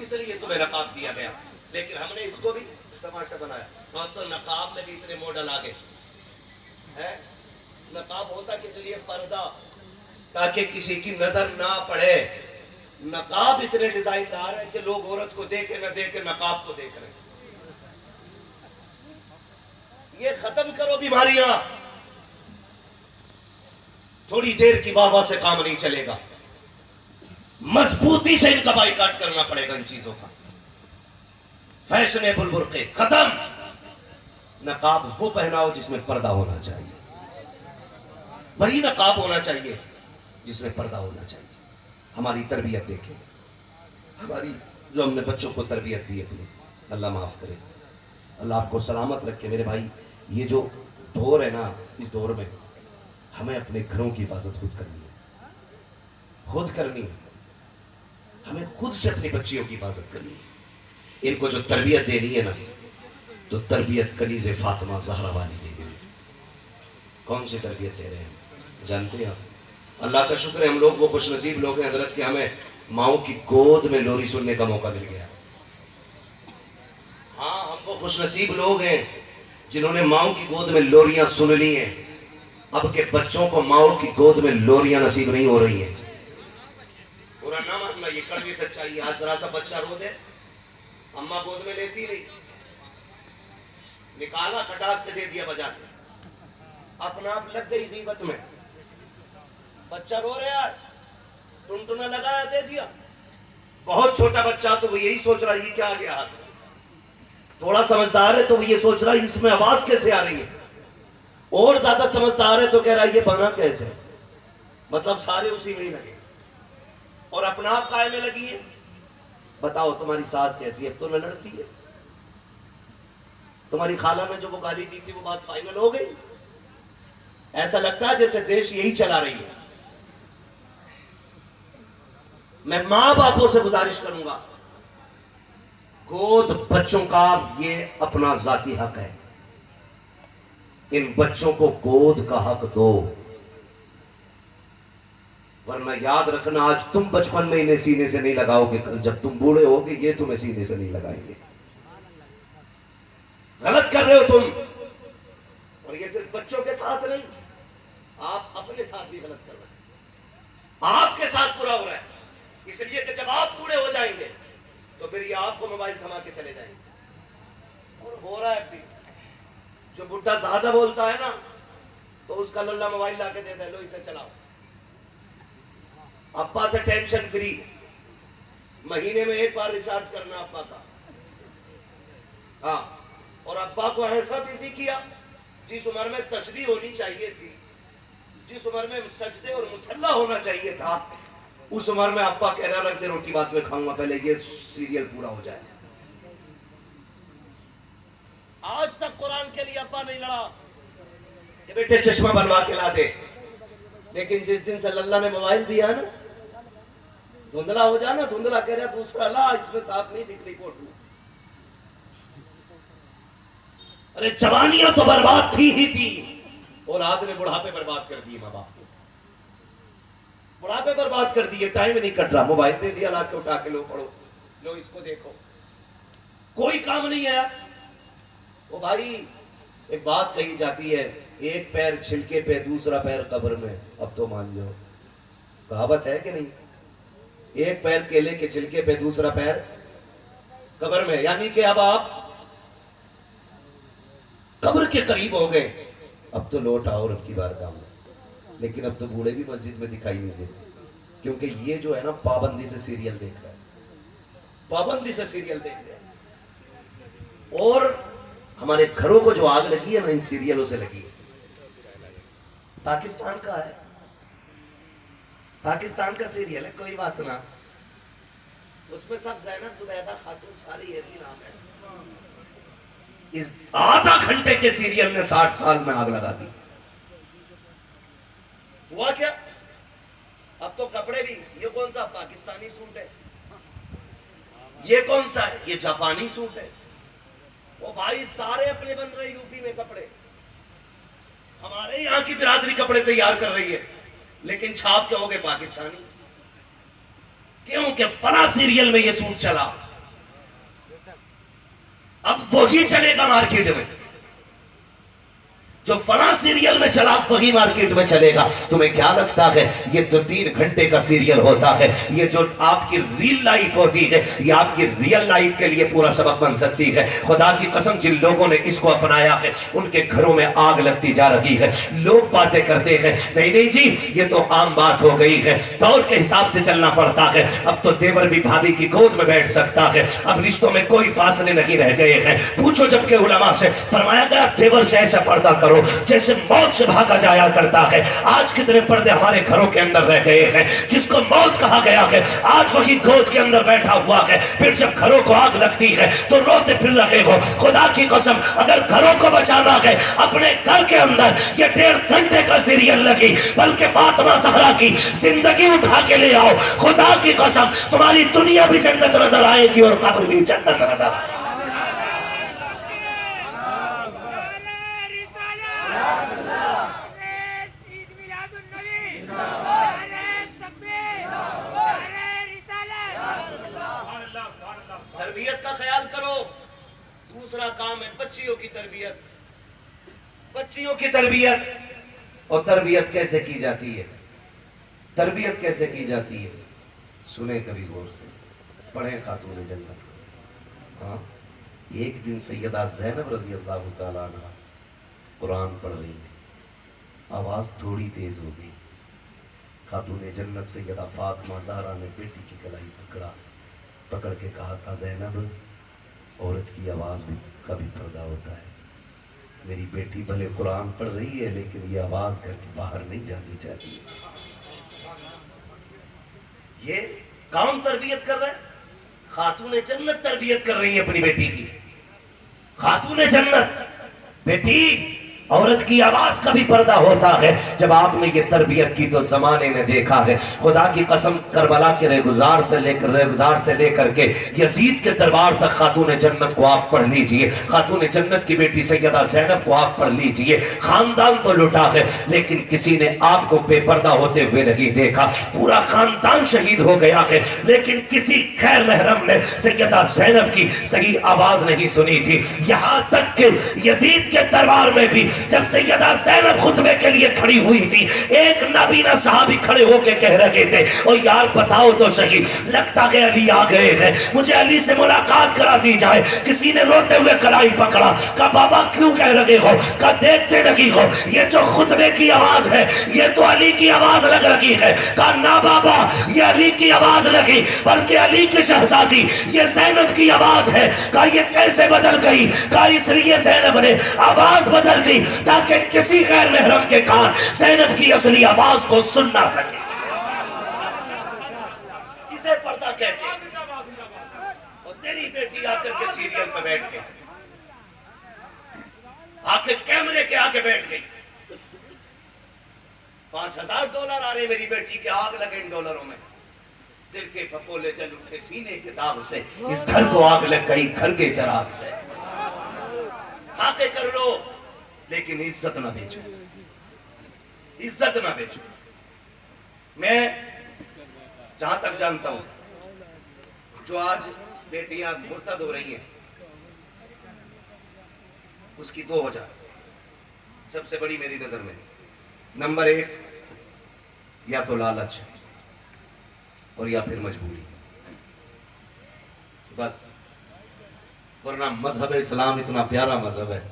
इसलिए तुम्हें नकाब दिया गया, लेकिन हमने इसको भी तमाशा बनाया। और तो नकाब में भी इतने मॉडल आ गए हैं। नकाब होता किस लिए? पर्दा, ताकि किसी की नजर ना पड़े। नकाब इतने डिजाइनदार है कि लोग औरत को देखे न देखे नकाब को देख रहे। ये खत्म करो बीमारियां, थोड़ी देर की वाह से काम नहीं चलेगा, मजबूती से इनका बाइकाट करना पड़ेगा इन चीजों का। फैशनेबल बुर्के खत्म, नकाब वो पहनाओ जिसमें पर्दा होना चाहिए, वही नकाब होना चाहिए जिसमें पर्दा होना चाहिए। हमारी तरबियत देखें, हमारी जो हमने बच्चों को तरबियत दी अपनी, अल्लाह माफ करे, अल्लाह आपको सलामत रखे मेरे भाई। ये जो दौर है ना, इस दौर में हमें अपने घरों की हिफाजत खुद करनी है, खुद करनी है। हमें खुद से अपनी बच्चियों की हिफाजत करनी है। इनको जो तरबियत देनी है ना, तो तरबियत कनीज़े फातिमा ज़हरा वाली देनी है। कौन सी तरबियत दे रहे हैं जानते हैं आप? अल्लाह का शुक्र है हम लोग वो खुशनसीब लोग हैं हजरत के, हमें माओ की गोद में लोरी सुनने का मौका मिल गया। हाँ, हम वो खुशनसीब लोग हैं जिन्होंने माओ की गोद में लोरियां सुन ली हैं। अब के बच्चों को माओ की गोद में लोरियां नसीब नहीं हो रही हैं। पूरा ना मानना, ये कड़वी सच्चाई है। आज जरा सा बच्चा रो दे, अम्मा गोद में लेती नहीं, निकाला खटाक से दे दिया बजा के, अपना आप लग गई गीबत में। बच्चा रो रहा है, टुनटुना लगाया, दे दिया। बहुत छोटा बच्चा तो वो यही सोच रहा है ये क्या आ गया हाथ में। थोड़ा समझदार है तो वो ये सोच रहा है इसमें आवाज कैसे आ रही है। और ज्यादा समझदार है तो कह रहा है ये बना कैसे। मतलब सारे उसी में ही लगे और अपना आप काय में लगी है। बताओ तुम्हारी सास कैसी है, अब तो न लड़ती है। तुम्हारी खाला ने जो वो गाली दी थी वो बात फाइनल हो गई। ऐसा लगता है जैसे देश यही चला रही है। मैं मां बापों से गुजारिश करूंगा, गोद बच्चों का ये अपना जाती हक है। इन बच्चों को गोद का हक दो, वरना याद रखना आज तुम बचपन में इन्हें सीने से नहीं लगाओगे, कल जब तुम बूढ़े होगे ये तुम्हें सीने से नहीं लगाएंगे। गलत कर रहे हो तुम। और ये सिर्फ बच्चों के साथ नहीं, आप अपने साथ भी गलत कर रहे हैं। आपके साथ बुरा हो रहा है इसलिए कि जब आप बूढ़े हो जाएंगे तो फिर ये आपको मोबाइल थमा के चले जाएंगे। और हो रहा है भी, जो बुढ़ा ज्यादा बोलता है ना तो उसका लल्ला मोबाइल लाके देता है, लो इसे चलाओ। अब्बा से टेंशन फ्री, महीने में एक बार रिचार्ज करना अब्बा का। हाँ, और अब्बा को हरफा बिजी किया। जिस उम्र में तस्बीह होनी चाहिए थी, जिस उम्र में सजदे और मुसल्ला होना चाहिए था, उस उम्र में अब्बा कह रहा रख दे रोटी बाद में खाऊंगा, पहले ये सीरियल पूरा हो जाए। आज तक कुरान के लिए अब्बा नहीं लड़ा कि बेटे चश्मा बनवा के ला दे। लेकिन जिस दिन से लल्ला ने मोबाइल दिया ना, धुंधला हो जाना, धुंधला कह रहा दूसरा ला, इसमें साफ नहीं दिख रही फोटो। अरे जवानियां तो बर्बाद थी ही थी, और आज ने बुढ़ापे बर्बाद कर दिए। माँ बाप को बुढ़ापे बर्बाद कर दिए। टाइम नहीं कट रहा, मोबाइल दे दिया, ला के उठा के लो पढ़ो, लो इसको देखो, कोई काम नहीं है। वो भाई एक बात कही जाती है, एक पैर छिलके पे दूसरा पैर कब्र में। अब तो मान जाओ, कहावत है कि नहीं? एक पैर केले के छिलके पे दूसरा पैर कब्र में, यानी कि अब आप कब्र के करीब हो गए। अब तो लौट आओ रब की बारगाह में। लेकिन अब तो बूढ़े भी मस्जिद में दिखाई नहीं देते, क्योंकि ये जो है ना पाबंदी से सीरियल देख रहा है, पाबंदी से सीरियल देख रहा है। और हमारे घरों को जो आग लगी है ना इन सीरियलों से लगी है। पाकिस्तान का है, पाकिस्तान का सीरियल है, कोई बात ना, उसमें सब ज़ैनब जुबैदा खातून सारी ऐसी नाम है। इस आधा घंटे के सीरियल ने 60 साल में आग लगा दी। हुआ क्या? अब तो कपड़े भी, ये कौन सा पाकिस्तानी सूट है, ये कौन सा है, ये जापानी सूट है। वो भाई सारे अपने बन रहे यूपी में कपड़े, हमारे यहां की बिरादरी कपड़े तैयार कर रही है, लेकिन छाप क्या हो गए पाकिस्तानी। क्यों? कि फला सीरियल में ये सूट चला, अब वही चलेगा मार्केट में। जो फला सीरियल में चला वही मार्केट में चलेगा। तुम्हें क्या लगता है ये तो 3 घंटे का सीरियल होता है, ये जो आपकी रियल लाइफ होती है ये आपकी रियल लाइफ के लिए पूरा सबक बन सकती है। खुदा की कसम जिन लोगों ने इसको अपनाया है उनके घरों में आग लगती जा रही है। लोग बातें करते हैं, नहीं नहीं जी ये तो आम बात हो गई है, दौर के हिसाब से चलना पड़ता है। अब तो देवर भी भाभी की गोद में बैठ सकता है, अब रिश्तों में कोई फासले नहीं रह गए हैं। पूछो जब के उलमा से, फरमाया गया देवर से ऐसा पर्दा करो जैसे मौत से भागा जाया करता है। आज कितने पर्दे हमारे घरों के अंदर रह गए हैं। जिसको मौत कहा गया है आज वही गोद के अंदर बैठा हुआ है। फिर जब घरों को आग लगती है तो रोते फिर रहे हो। खुदा की कसम अगर घरों को बचाना है, अपने घर के अंदर ये 1.5 घंटे का सीरियल लगी, बल्कि फातिमा ज़हरा की जिंदगी उठा के ले आओ। खुदा की कसम तुम्हारी दुनिया भी जन्नत नजर आएगी और कब्र भी जन्नत नजर आएगी। तरबियत का ख्याल करो। दूसरा काम है बच्चियों की तरबियत। बच्चियों की तरबियत, और तरबियत कैसे की जाती है? तरबियत कैसे की जाती है सुने कभी गौर से, पढ़े खातून जन्नत। हाँ, एक दिन सैयदा ज़ैनब रज़ी अल्लाह तआला अन्हा कुरान पढ़ रही थी, आवाज़ थोड़ी तेज़ हो गई। खातून जन्नत सैयदा फातिमा ज़हरा ने बेटी की कलाई पकड़ के कहा था, ज़ैनब, औरत की आवाज़ भी कभी पर्दा होता है। मेरी बेटी भले कुरान पढ़ रही है, लेकिन ये आवाज़ घर के बाहर नहीं जानी चाहिए। ये कौन तरबियत कर रहा है? खातून जन्नत तरबियत कर रही है अपनी बेटी की। खातून जन्नत, बेटी, औरत की आवाज का भी पर्दा होता है। जब आपने ये तरबियत की तो जमाने ने देखा है। खुदा की कसम, करबला के रेगुजार से लेकर के यजीद के दरबार तक खातून जन्नत को आप पढ़ लीजिए। खातून जन्नत की बेटी सैयदा ज़ैनब को आप पढ़ लीजिए। खानदान तो लुटा है, लेकिन किसी ने आपको बेपर्दा होते हुए नहीं देखा। पूरा खानदान शहीद हो गया है, लेकिन किसी खैर महरम ने सैयदा ज़ैनब की सही आवाज नहीं सुनी थी। यहां तक कि यजीद के दरबार में भी जब सैयदा ज़ैनब खुतबे के लिए खड़ी हुई थी, एक नबीना साहबी खड़े होके कह रहे थे, ओ यार बताओ तो सही, लगता है अली आ गए हैं, मुझे अली से मुलाकात करा दी जाए। किसी ने रोते हुए कलाई पकड़ा, कहा बाबा क्यों कह रहे हो? कहा देखते नहीं हो, ये जो खुतबे की आवाज है ये तो अली की आवाज लग रही है। कहा ना बाबा, ये अली की आवाज लगी, बल्कि अली की शहजादी ये ज़ैनब की आवाज है। कहा ये कैसे बदल गई? कहा इसलिए ज़ैनब ने आवाज बदल दी ताकि किसी गैर महरम के कान ज़ैनब की असली आवाज को सुन ना सके। इसे पर्दा कहते हैं। और तेरी बेटी आकर के सीरियल में बैठ गई, आके कैमरे के आगे बैठ गई। $5000 आ रहे मेरी बेटी के, आग लगे इन डॉलरों में। दिल के फपोले जल उठे सीने के दाग से, इस घर को आग लग गई घर के चराग से। फाके कर लो, लेकिन इज्जत ना बेचो, इज्जत ना बेचो। मैं जहां तक जानता हूं, जो आज बेटियां मुर्तद हो रही हैं, उसकी 2 वजह सबसे बड़ी मेरी नजर में। नंबर 1, या तो लालच और या फिर मजबूरी, बस। वरना मजहब इस्लाम इतना प्यारा मजहब है,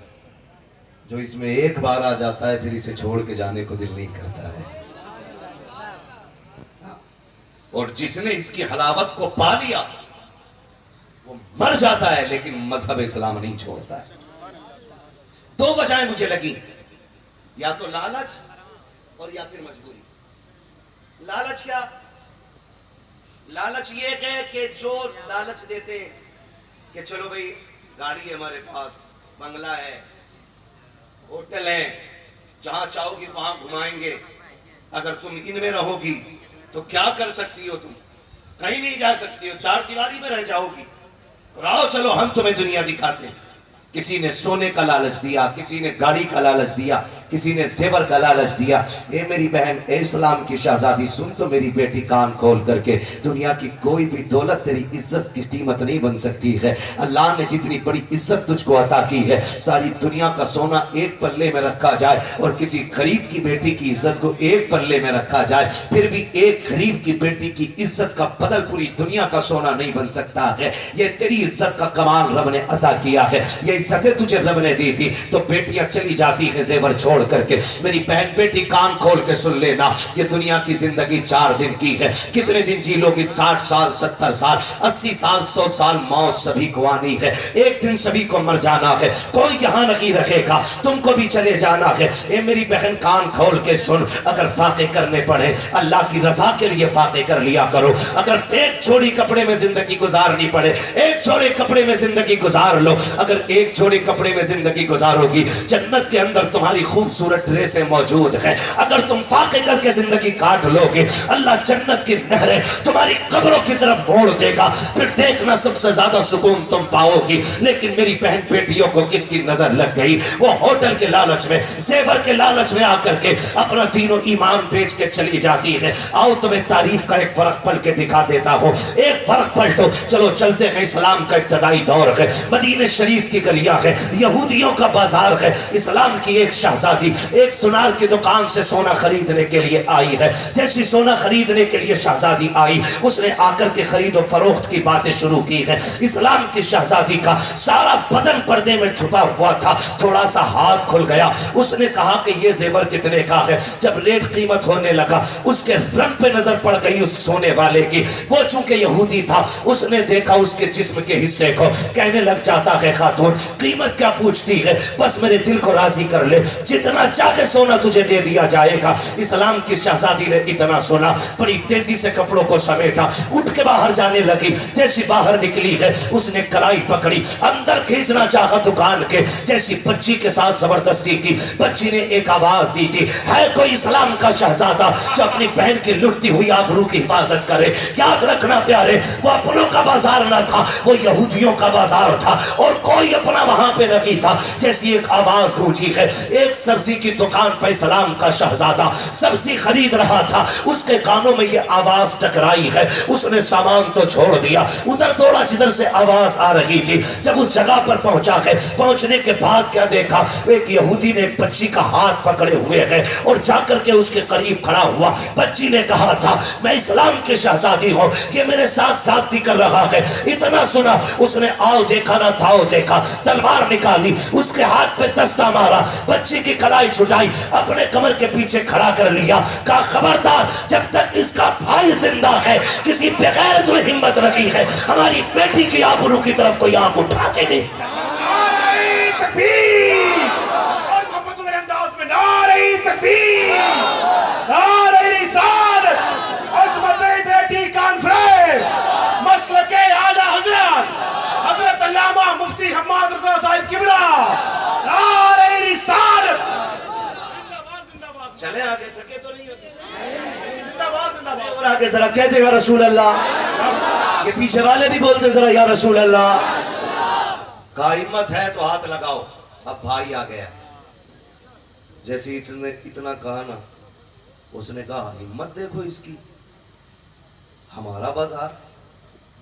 जो इसमें एक बार आ जाता है फिर इसे छोड़ के जाने को दिल नहीं करता है। और जिसने इसकी हलावत को पा लिया वो मर जाता है, लेकिन मजहब इस्लाम नहीं छोड़ता है। 2 वजहें मुझे लगी, या तो लालच और या फिर मजबूरी। लालच क्या? लालच ये है कि जो लालच देते कि चलो भाई गाड़ी है हमारे पास, बंगला है, होटल है, जहां चाहोगी वहां घुमाएंगे, अगर तुम इनमें रहोगी तो क्या कर सकती हो? तुम कहीं नहीं जा सकती हो, 4 दीवारी में रह जाओगी। आओ चलो हम तुम्हें दुनिया दिखाते हैं। किसी ने सोने का लालच दिया, किसी ने गाड़ी का लालच दिया, किसी ने जेवर का लालच दिया। ए मेरी बहन, ए इस्लाम की शहजादी, सुन तो मेरी बेटी कान खोल करके, दुनिया की कोई भी दौलत तेरी इज्जत की कीमत नहीं बन सकती है। अल्लाह ने जितनी बड़ी इज्जत तुझको अता की है, सारी दुनिया का सोना एक पल्ले में रखा जाए और किसी गरीब की बेटी की इज्जत को एक पल्ले में रखा जाए, फिर भी एक गरीब की बेटी की इज्जत का बदल पूरी दुनिया का सोना नहीं बन सकता है। ये तेरी इज्जत का कमाल रब ने अता किया है, ये इज्जतें तुझे रब ने दी थी। तो बेटियां चली जाती है जेवर छोड़ करके। मेरी बहन बेटी कान खोल के सुन लेना, ये दुनिया की जिंदगी 4 दिन की है। कितने दिन जी लोगी? 60 साल, 70 साल, 80 साल, 100 साल, मौत सभी को आनी है। एक दिन सभी को मर जाना है, कोई यहाँ नहीं रखेगा, तुमको भी चले जाना है। ए मेरी बहन कान खोल के सुन, अगर फाके करने पड़े अल्लाह की रजा के लिए फाके कर लिया करो। अगर एक जोड़ी कपड़े में जिंदगी गुजारनी पड़े, एक जोड़े कपड़े में जिंदगी गुजार लो। अगर एक जोड़े कपड़े में जिंदगी गुजारोगी, जन्नत के अंदर तुम्हारी खूब खूबसूरत ड्रेसें मौजूद हैं, अगर तुम फाके करके जिंदगी काट लोगे, अल्लाह जन्नत की नहरें तुम्हारी कब्रों की तरफ मोड़ देगा, फिर देखना सबसे ज्यादा सुकून तुम पाओगी। लेकिन मेरी बहन बेटियों को किसकी नजर लग गई? वो होटल के लालच में, जेवर के लालच में आकर के अपना दीनो ईमान बेच के चली जाती है। आओ तुम्हें तारीख का एक फर्क पल के दिखा देता हूँ, एक फर्क पलटो। चलो चलते हैं, इस्लाम का इब्तदाई दौर है, मदीने शरीफ की गलियां है, यहूदियों का बाजार है। इस्लाम की एक शहजादी एक सुनार की दुकान से सोना खरीदने के लिए आई है। जैसी सोना खरीदने के लिए शहजादी आई, उसने आकर के खरीदो फरोख्त की बातें शुरू की है। इस्लाम की शहजादी का सारा बदन पर्दे में छुपा हुआ था, थोड़ा सा हाथ खुल गया। उसने कहा कि ये जेवर कितने का है? जब रेट कीमत होने लगा, उसके रंग पे नजर पड़ गई उस सोने वाले की। वो चूंकि यहूदी था, उसने देखा उसके जिस्म के हिस्से को, कहने लग जाता है, खातून कीमत क्या पूछती है, बस मेरे दिल को राजी कर ले, जितना चाहे सोना तुझे दे दिया जाएगा। इस्लाम की शहजादी ने इतना सुना, बड़ी तेजी से कपड़ों को समेटा, उठ के बाहर जाने लगी। जैसी बाहर निकली है, उसने कलाई पकड़ी, अंदर खींचना चाहा दुकान के। जैसी बच्ची के साथ जबरदस्ती की, बच्ची ने एक आवाज दी थी, है कोई इस्लाम का शहजादा जो अपनी बहन की लुटती हुई आबरू की हिफाजत करे? याद रखना प्यारे, वो अपनों का बाजार ना था, वो यहूदियों का बाजार था, और कोई अपना वहां पे नहीं था। जैसी एक आवाज गूंजी है, एक सब्जी की दुकान पर इस्लाम का शहजादा सब्जी खरीद रहा था, उसके कानों में ये आवाज टकराई है। उसने सामान तो छोड़ दिया, उधर दौड़ा जिधर से आवाज आ रही थी। जब उस जगह पर पहुंचा है, पहुंचने के बाद क्या देखा, एक यहूदी ने एक बच्ची का हाथ पकड़े हुए है और जाकर के उसके करीब खड़ा हुआ। बच्ची ने कहा था, मैं इस्लाम की शहजादी हूं, ये मेरे साथ साथी कर रहा है। इतना सुना, उसने आओ देखा ना थाओ देखा, तलवार निकाली, उसके हाथ पे दस्ता मारा, बच्ची की कलाई छुटाई, अपने कमर के पीछे खड़ा कर लिया। कहा, खबरदार, जब तक इसका भाई जिंदा है, किसी बेगैरत में हिम्मत रखी है, हमारी बेटी की आबरू की तरफ कोई आंख उठा के दे। और मोहब्बत मेरे अंदाज में नारे तकबीर, नारे रिसालत, अस्मत बेटी कॉन्फ्रेंस, मसलके आला हजरत हजरत अल्लामा मुफ्ती हम्माद रजा साहिब किबला, नारे रिसालत। चले आगे, थके तो नहीं अभी? जिंदाबाद जिंदाबाद। और आगे जरा कह देगा रसूल अल्लाह। ये पीछे वाले भी बोलते जरा या रसूल अल्लाह। का हिम्मत है तो हाथ लगाओ। अब भाई आ गया, जैसे इतना कहा ना, उसने कहा, हिम्मत देखो इसकी, हमारा बाजार,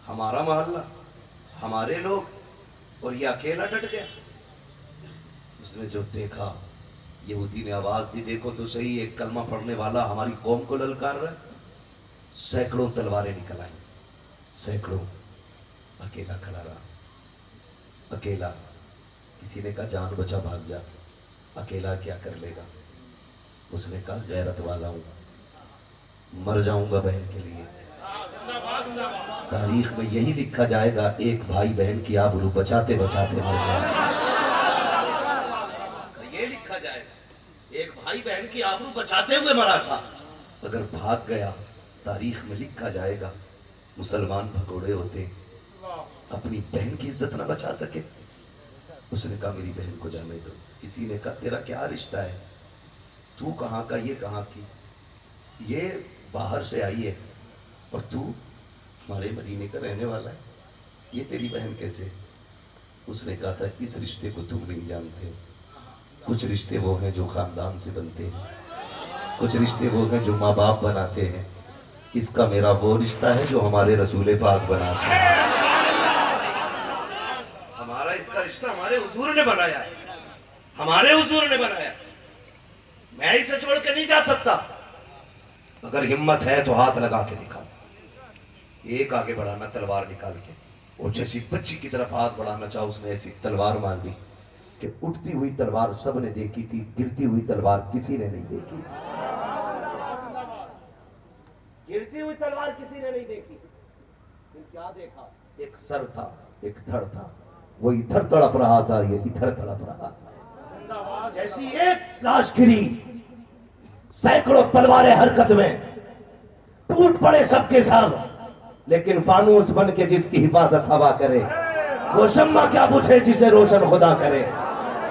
हमारा मोहल्ला, हमारे लोग, और ये अकेला डट गया। उसने जो देखा, यहूदी ने आवाज दी, देखो तो सही, एक कलमा पढ़ने वाला हमारी कौम को ललकार रहा है। सैकड़ों तलवारें निकल आई, सैकड़ों। अकेला खड़ा रहा, अकेला। किसी ने कहा, जान बचा भाग जा, अकेला क्या कर लेगा? उसने कहा, गैरत वाला हूं, मर जाऊंगा बहन के लिए। तारीख में यही लिखा जाएगा, एक भाई बहन की आबरू बचाते बचाते मर गया। ये लिखा जाएगा, एक भाई बहन की आबरू बचाते हुए मरा था। अगर भाग गया, तारीख में लिखा जाएगा, मुसलमान भगोड़े होते, अपनी बहन की इज्जत ना बचा सके। उसने कहा, मेरी बहन को जाने दो। किसी ने कहा, तेरा क्या रिश्ता है, तू कहाँ का, ये कहाँ की? ये बाहर से आई है और तू हमारे मदीने का रहने वाला है, ये तेरी बहन कैसे? उसने कहा था, इस रिश्ते को तुम नहीं जानते। कुछ रिश्ते वो हैं जो खानदान से बनते हैं, कुछ रिश्ते वो हैं जो माँ बाप बनाते हैं। इसका मेरा वो रिश्ता है जो हमारे रसूल पाक बनाते हैं। हमारा इसका रिश्ता हमारे हुजूर ने बनाया है, हमारे हुजूर ने बनाया। मैं इसे छोड़ के नहीं जा सकता। अगर हिम्मत है तो हाथ लगा के दिखाओ। एक आगे बढ़ाना तलवार निकाल के, और जैसी बच्ची की तरफ हाथ बढ़ाना चाहो, उसने ऐसी तलवार मांगी कि उठती हुई तलवार सबने देखी थी, गिरती हुई तलवार किसी ने नहीं देखी थी। गिरती हुई तलवार किसी ने नहीं देखी। फिर क्या देखा? एक सर था, एक धड़ था, वो इधर तड़प रहा था, ये इधर तड़प रहा था। जैसी एक लाश गिरी, सैकड़ों तलवारें हरकत में, टूट पड़े सबके सब। लेकिन फानूस बन के जिसकी हिफाजत हवा करे, वो शम्मा क्या पूछे जिसे रोशन खुदा करे।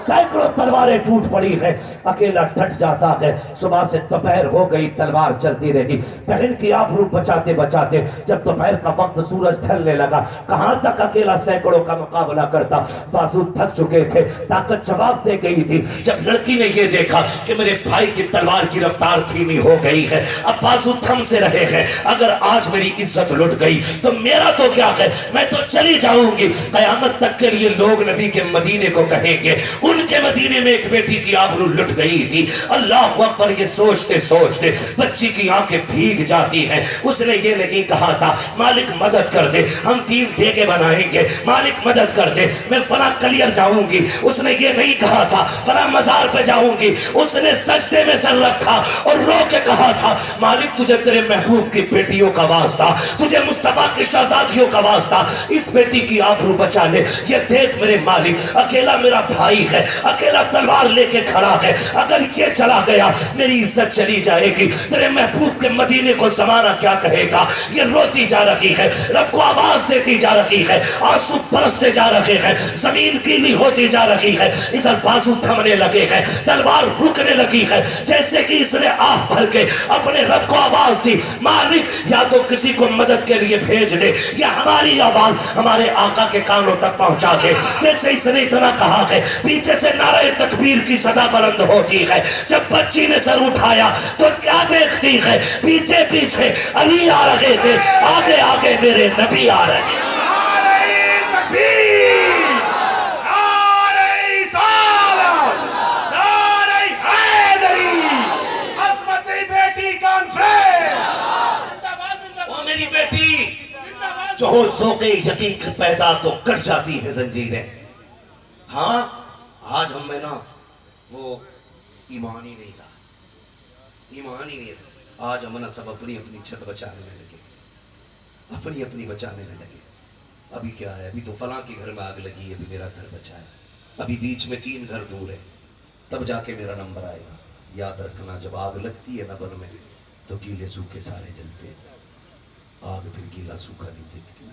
सैकड़ों तलवारें टूट पड़ी है, अकेला डट जाता है। सुबह से दोपहर हो गई, तलवार चलती रही। बहन की आबरू बचाते बचाते जब दोपहर का वक्त सूरज ढलने लगा, कहां तक अकेला सैकड़ों का मुकाबला करता। बाजू थक चुके थे, ताकत जवाब दे गई थी। जब लड़की ने यह देखा कि मेरे भाई की तलवार की रफ्तार धीमी हो गई है, अब बाजू थम से रहे हैं, अगर आज मेरी इज्जत लुट गई तो मेरा तो क्या है, मैं तो चली जाऊंगी। कयामत तक के लिए लोग नबी के मदीने को कहेंगे उनके मदीने में एक बेटी की आबरू लुट गई थी। अल्लाह अकबर, ये सोचते सोचते बच्ची की आंखें भीग जाती हैं। उसने ये नहीं कहा था मालिक मदद कर दे, हम 3 देगे बनाएंगे, मालिक मदद कर दे, मैं फला कलियर जाऊंगी। उसने ये नहीं कहा था फला मजार पे जाऊंगी। उसने सजदे में सर रखा और रो के कहा था मालिक तुझे तेरे महबूब की बेटियों का वास्ता, तुझे मुस्तफा की शहजादियों का वास्ता, इस बेटी की आबरू बचा ले। ये देख मेरे मालिक, अकेला मेरा भाई है, अकेला तलवार लेके खड़ा है, अगर ये चला गया मेरी इज्जत चली जाएगी। तेरे महबूब के मदीने को जमाना क्या कहेगा। ये रोती जा रही है, रब को आवाज देती जा रही है, आंसू बरसते जा रहे हैं, जमीन गीली होती जा रही है। इधर बाजू थमने लगे हैं, तलवार रुकने लगी है, जैसे कि इसने आह भर के अपने रब को आवाज दी मालिक या तो किसी को मदद के लिए भेज दे या हमारी आवाज हमारे आका के कानों तक पहुंचा दे। जैसे इसने इतना कहा है, पीछे से नारे तकबीर की सदा बुलंद होती है। जब बच्ची ने सर उठाया तो क्या देखती है, पीछे पीछे अली आ रहे थे, आगे आगे मेरे नबी आ रहे हैं। नारे तकबीर, नारे रिसालत, नारे हैदरी, असमती बेटी कॉन्फ्रेंस। जिंदाबाद जिंदाबाद। ओ मेरी बेटी, जो हो ज़ौक़े यकीन पैदा तो कट जाती है जंजीरें। हाँ, आज हम में ना वो ईमान ही नहीं रहा, ईमान ही नहीं रहा। आज हम ना सब अपनी अपनी छत बचाने में लगे, अपनी अपनी बचाने में लगे। अभी क्या है, अभी तो फलां के घर में आग लगी है, अभी मेरा घर बचा है, अभी बीच में 3 घर दूर है, तब जाके मेरा नंबर आएगा। याद रखना, जब आग लगती है ना बन में तो गीले सूखे सारे जलते हैं, आग फिर गीला सूखा नहीं देखती।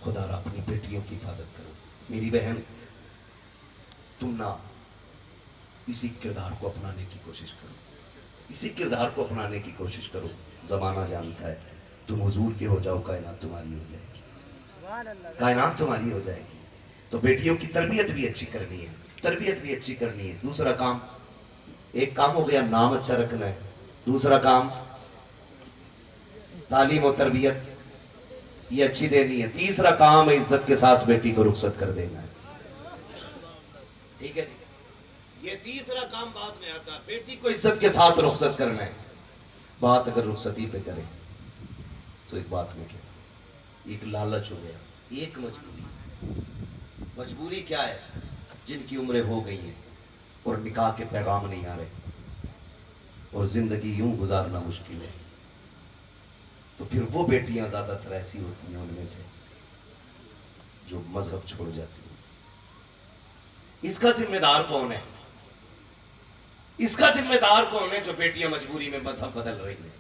खुदा अपनी बेटियों की हिफाजत करो। मेरी बहन, तुम ना इसी किरदार को अपनाने की कोशिश करो, इसी किरदार को अपनाने की कोशिश करो। जमाना जानता है तुम हुजूर के हो जाओ, कायनात तुम्हारी हो जाएगी, कायनात तुम्हारी हो जाएगी। तो बेटियों की तरबियत भी अच्छी करनी है, तरबियत भी अच्छी करनी है। दूसरा काम, एक काम हो गया नाम अच्छा रखना है, दूसरा काम तालीम और तरबियत ये अच्छी देनी है, तीसरा काम है इज्जत के साथ बेटी को रुखसत कर देना है। ठीक है जी, ये तीसरा काम बाद में आता है, बेटी को इज्जत के साथ रुखसत करना है। बात अगर रुखसती पे करें तो एक बात में कहता हूं, एक लालच हो गया, एक मजबूरी। मजबूरी क्या है, जिनकी उम्रें हो गई हैं और निकाह के पैगाम नहीं आ रहे और जिंदगी यूं गुजारना मुश्किल है, तो फिर वो बेटियां ज्यादातर ऐसी होती हैं उनमें से जो मजहब छोड़ जाती हैं। इसका जिम्मेदार कौन है, इसका जिम्मेदार कौन है जो बेटियां मजबूरी में मजहब बदल रही हैं?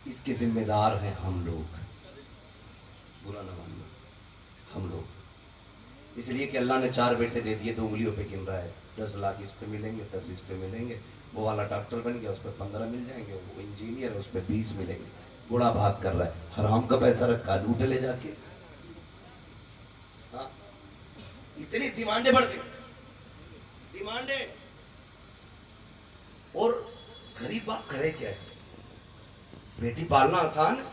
इसके जिम्मेदार हैं हम लोग, बुरा ना मानना, हम लोग। इसलिए कि अल्लाह ने 4 बेटे दे दिए तो उंगलियों पे गिन रहा है, 10 लाख इस पे मिलेंगे, 10 इस पे मिलेंगे, वो वाला डॉक्टर बन गया उस पर 15 मिल जाएंगे, वो इंजीनियर है उस पर 20 मिलेंगे। गुड़ा भाग कर रहा है, हराम का पैसा रखा, लूट ले जाके। हाँ, इतनी डिमांडें बढ़ गई, डिमांडें। और गरीब बाप करे क्या है, बेटी पालना आसान है।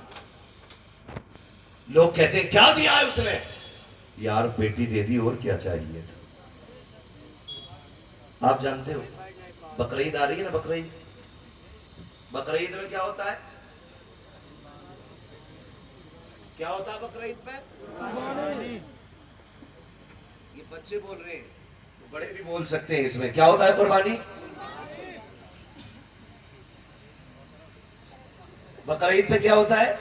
लोग कहते हैं क्या दिया है उसने, यार बेटी दे दी और क्या चाहिए था। आप जानते हो बकरीद आ रही है ना, बकरीद, बकरीद में क्या होता है, क्या होता है बकरीद पे? ये बच्चे बोल रहे हैं, बड़े भी बोल सकते हैं। इसमें क्या होता है, कुर्बानी। बकरीद पे क्या होता है,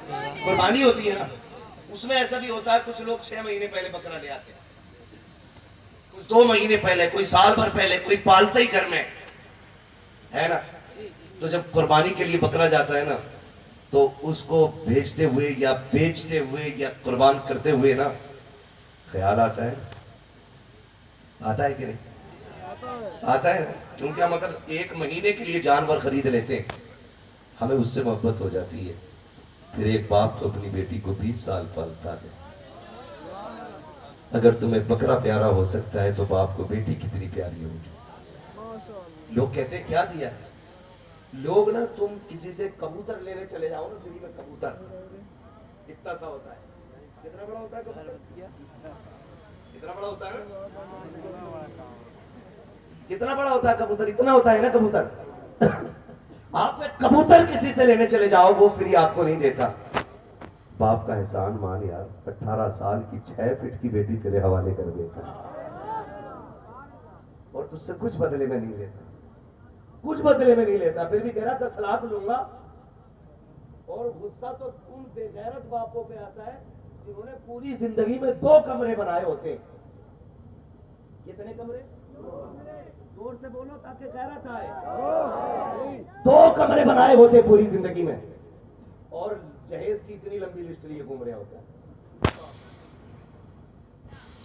कुर्बानी होती है ना। उसमें ऐसा भी होता है, कुछ लोग 6 महीने पहले बकरा ले आते हैं, कुछ 2 महीने पहले, कोई साल भर पहले, कोई पालता ही घर में है ना। तो जब कुर्बानी के लिए बकरा जाता है ना, तो उसको भेजते हुए या बेचते हुए या कुर्बान करते हुए ना ख्याल आता है आता है कि नहीं? आता है ना, क्योंकि हम अगर 1 महीने के लिए जानवर खरीद लेते हैं, हमें उससे मोहब्बत हो जाती है। फिर एक बाप तो अपनी बेटी को 20 साल पालता है। अगर तुम्हें बकरा प्यारा हो सकता है तो बाप को बेटी कितनी प्यारी होगी। लोग कहते हैं क्या दिया है? लोग ना, तुम किसी से कबूतर लेने चले जाओ ना, फ्री में कबूतर, इतना सा होता है। कितना बड़ा होता है कबूतर? कितना बड़ा होता है? कितना बड़ा होता है कबूतर? इतना होता है ना कबूतर। आप एक कबूतर किसी से लेने चले जाओ, वो फ्री आपको नहीं देता। बाप का एहसान मान यार, 18 साल की 6 फीट की बेटी तेरे हवाले कर देता और तुझसे कुछ बदले में नहीं लेता, कुछ बदले में नहीं लेता। फिर भी कह रहा 10 लाख लूंगा। और गुस्सा तो उन बेगैरत बापों पे आता है जिन्होंने पूरी जिंदगी में 2 कमरे बनाए होते। कितने कमरे? जोर से बोलो ताकि गैरत आए। 2 कमरे बनाए होते पूरी जिंदगी में, और जहेज की इतनी लंबी लिस्ट लिए घूम रहा होता है।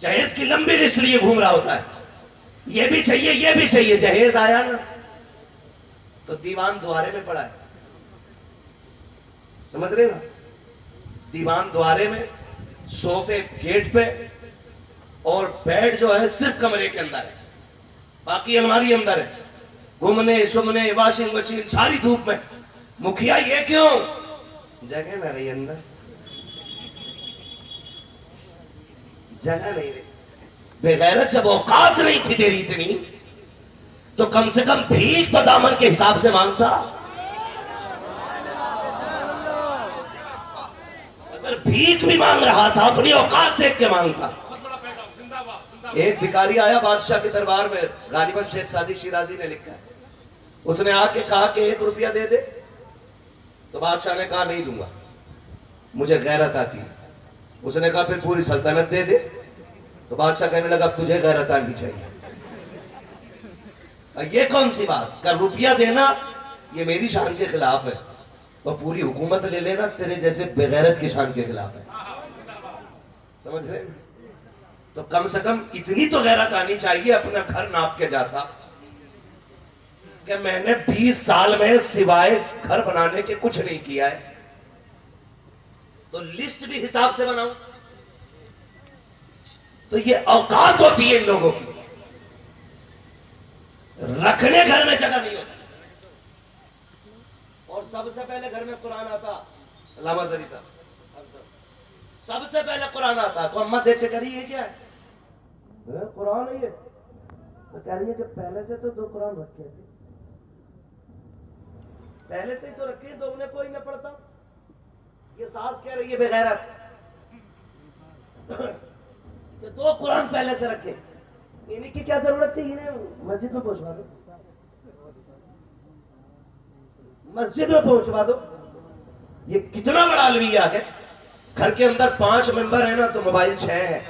जहेज की लंबी लिस्ट लिए घूम रहा होता है, ये भी चाहिए, ये भी चाहिए। जहेज आया ना तो दीवान द्वारे में पड़ा है, समझ रहे ना? दीवान द्वारे में, सोफे गेट पे, और बेड जो है सिर्फ कमरे के अंदर है, बाकी अलमारी अंदर है। घूमने सुमने, वॉशिंग मशीन, सारी धूप में। मुखिया ये क्यों? जगह ना रही अंदर, जगह नहीं रही। बेगैरत, जब औकात नहीं थी तेरी इतनी, तो कम से कम भीख तो दामन के हिसाब से मांगता। अगर भीख भी मांग रहा था, अपनी औकात देख के मांगता। एक भिखारी आया बादशाह के दरबार में, गालिबन शेख सादिक शिराजी ने लिखा है। उसने आके कहा कि 1 रुपया दे दे, तो बादशाह ने कहा नहीं दूंगा, मुझे गैरत आती है। उसने कहा फिर पूरी सल्तनत दे दे, तो बादशाह कहने लगा अब तुझे गैरत आनी चाहिए। ये कौन सी बात? कर रुपया देना ये मेरी शान के खिलाफ है, और पूरी हुकूमत ले लेना तेरे जैसे बेगैरत की शान के खिलाफ है। समझ रहे? तो कम से कम इतनी तो गैरत आनी चाहिए। अपना घर नाप के जाता कि मैंने 20 साल में सिवाय घर बनाने के कुछ नहीं किया है, तो लिस्ट भी हिसाब से बनाऊं। तो ये औकात होती है इन लोगों की, रखने घर में जगह नहीं होती। और सबसे पहले घर में कुरान आता, अल्लामा जरी साहब, सबसे पहले कुरान आता। तो अम्मा देख के कह रही है क्या है? कुरान है ये। तो कह रही है कि पहले से तो 2 कुरान रखे थे, पहले से ही तो रखे, तो उन्हें कोई न पढ़ता। ये सास कह रही है बेगैरत कि 2 कुरान पहले से रखे, इन्हीं की क्या जरूरत थी? इन्हें मस्जिद में पहुंचवा दो, मस्जिद में पहुंचवा दो। ये कितना बड़ा अलविया है। घर के अंदर 5 मेंबर है ना, तो मोबाइल 6 है,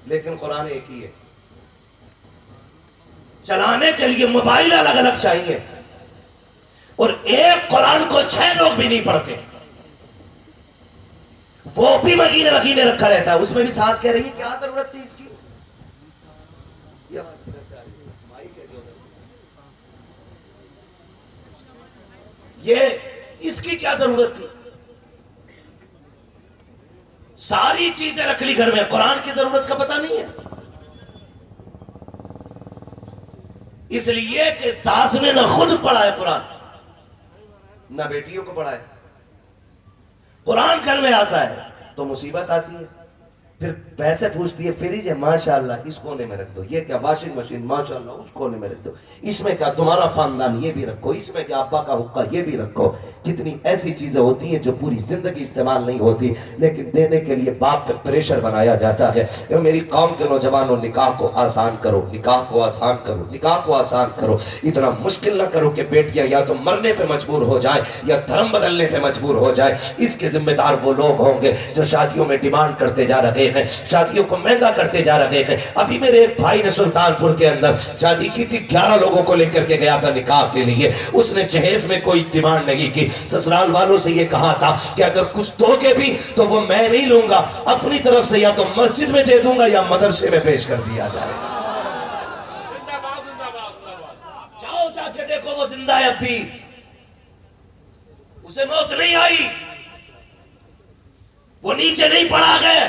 लेकिन कुरान एक ही है। चलाने के लिए मोबाइल अलग अलग चाहिए, और एक कुरान को 6 लोग भी नहीं पढ़ते। वो भी महीने महीने रखा रहता है। उसमें भी सास कह रही है क्या जरूरत थी इसकी? ये आवाज किधर से आ रही है? माइक है जो ये, इसकी क्या जरूरत थी? सारी चीजें रख ली घर में, कुरान की जरूरत का पता नहीं है। इसलिए कि सास ने ना खुद पढ़ा है कुरान, ना बेटियों को पढ़ा है। कुरान घर में आता है तो मुसीबत आती है। फिर पैसे पूछती है, फ्रिज है माशाल्लाह इस कोने में रख दो, ये क्या वाशिंग मशीन माशाल्लाह उस कोने में रख दो, इसमें क्या तुम्हारा पानदान ये भी रखो, इसमें क्या अब्बा का हुक्का ये भी रखो। कितनी ऐसी चीजें होती हैं जो पूरी जिंदगी इस्तेमाल नहीं होती, लेकिन देने के लिए बाप पे प्रेशर बनाया जाता है। तो मेरी कौम के नौजवानों, निकाह को आसान करो, निकाह को आसान करो, निकाह को आसान करो। इतना मुश्किल ना करो कि बेटियां या तो मरने पे मजबूर हो जाए या धर्म बदलने पे मजबूर हो जाए। इसके जिम्मेदार वो लोग होंगे जो शादियों में डिमांड करते जा रहे हैं, शादियों को महंगा करते जा रहे हैं। अभी मेरे एक भाई ने सुल्तानपुर के अंदर शादी की थी, 11 लोगों को लेकर के गया था निकाह के लिए। उसने जहेज में कोई डिमांड नहीं की, ससुराल वालों से ये कहा था कि अगर कुछ दोगे भी तो वो मैं नहीं लूंगा, अपनी तरफ से या तो मस्जिद में दे दूंगा या मदरसे में पेश कर दिया जाएगा। जिंदा है अब भी, उसे मौत नहीं आई, वो नीचे नहीं पड़ा गया,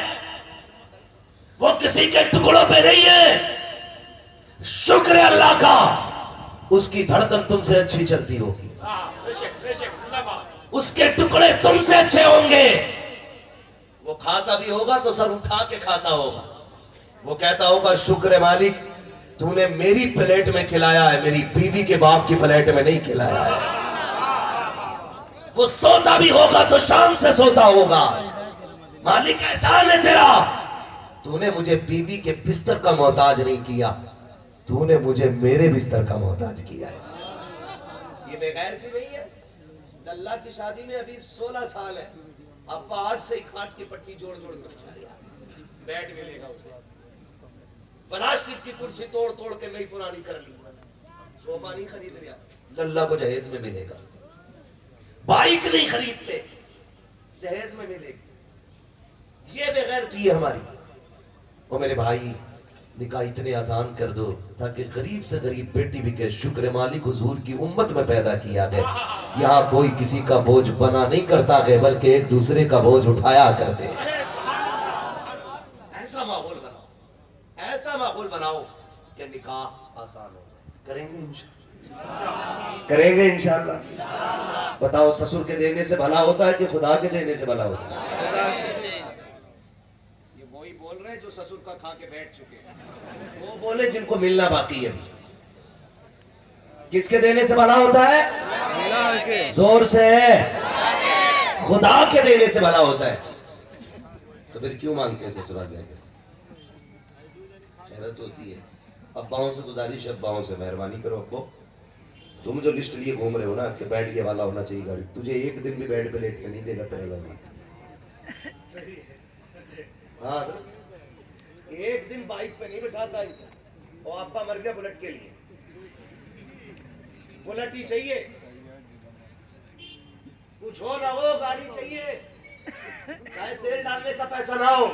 वो किसी के टुकड़ों पे नहीं है। शुक्र है अल्लाह का, उसकी धड़कन तुमसे अच्छी चलती होगी, उसके टुकड़े तुमसे अच्छे होंगे। वो खाता भी होगा तो सर उठा के खाता होगा, वो कहता होगा शुक्र है मालिक, तूने मेरी प्लेट में खिलाया है, मेरी बीवी के बाप की प्लेट में नहीं खिलाया है। वो सोता भी होगा तो शाम से सोता होगा, मालिक एहसान है तेरा, तूने मुझे बीवी के बिस्तर का मोहताज नहीं किया, तूने मुझे मेरे बिस्तर का मोहताज किया है। ये बेगैर की नहीं है। लल्ला की शादी में अभी 16 साल है, अब्बा आज से ही खाट की पट्टी जोड़ जोड़ कर बिछाएगा, बेड मिलेगा उसे, प्लास्टिक की कुर्सी तोड़ तोड़ के नई पुरानी कर ली, सोफा नहीं खरीद लिया, लल्ला को जहेज में मिलेगा। बाइक नहीं खरीदते, जहेज में मिलेगी। ये बेगैरती है हमारी। वो मेरे भाई, निकाह इतने आसान कर दो ताकि गरीब से गरीब बेटी भी कहे शुक्र मालिक, हुजूर की उम्मत में पैदा किया है। यहाँ कोई किसी का बोझ बना नहीं करता है, बल्कि एक दूसरे का बोझ उठाया करते हैं। ऐसा माहौल बनाओ, ऐसा माहौल बनाओ कि निकाह आसान हो। करेंगे इंशाअल्लाह, करेंगे इंशाअल्लाह। बताओ, ससुर के देने से भला होता है कि खुदा के देने से भला होता है? ये वही बोल रहे जो ससुर का खा के बैठ चुके हैं, वो बोले जिनको मिलना बाकी है। किसके देने से भला होता है? जोर से, खुदा के देने से भला होता है। तो फिर क्यों मांगते हैं ससुराल जाके? हैरत होती है। अब्बाओं से गुजारिश, अब्बाओं से मेहरबानी करो, अब्बो तुम जो लिस्ट लिए घूम रहे हो ना कि बेड ये वाला होना चाहिए गाड़ी, तुझे एक दिन भी बेड पे लेट के नहीं देगा तेरे लड़का। हाँ, एक दिन बाइक पे नहीं बिठाता इसे, और अब्बा मर गया बुलेट के लिए, बुलेट ही चाहिए, कुछ हो ना हो गाड़ी चाहिए, चाहे तेल डालने का पैसा ना हो,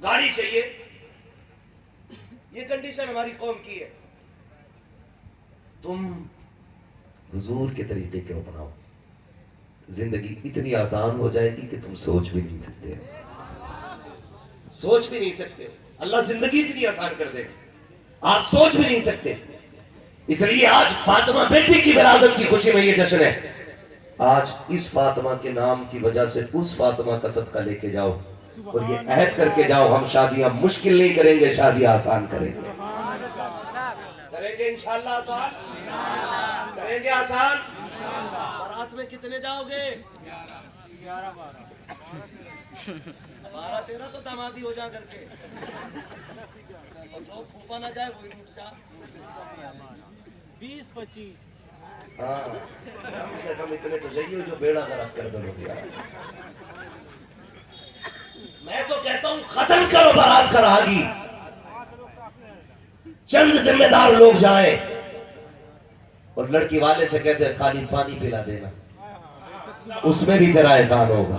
गाड़ी चाहिए। ये कंडीशन हमारी कौम की है। तुम हुजूर के तरीके को अपनाओ, जिंदगी इतनी आसान हो जाएगी कि तुम सोच भी नहीं सकते, सोच भी नहीं सकते। अल्लाह जिंदगी इतनी आसान कर देगा, आप सोच भी नहीं सकते। इसलिए आज फातिमा बेटी की विलादत की खुशी में ये जश्न है। आज इस फातिमा के नाम की वजह से उस फातिमा का सदका लेके जाओ और ये अहद करके जाओ, हम शादियां मुश्किल नहीं करेंगे, शादियां आसान करेंगे। करेंगे इंशाअल्लाह आसान, करेंगे आसान। बारात में कितने जाओगे? 12-13 तो दामादी हो जा करके, और जो फूफा ना जाए वही रूठ जा। 20-25। हाँ, कम से कम इतने तो जाइए जो बेड़ा गर्क कर दो लोग यार। मैं तो कहता हूँ खत्म करो बारात का रागी, चंद जिम्मेदार लोग जाए और लड़की वाले से कहते खाली पानी पिला देना, उसमें भी तेरा एहसान होगा।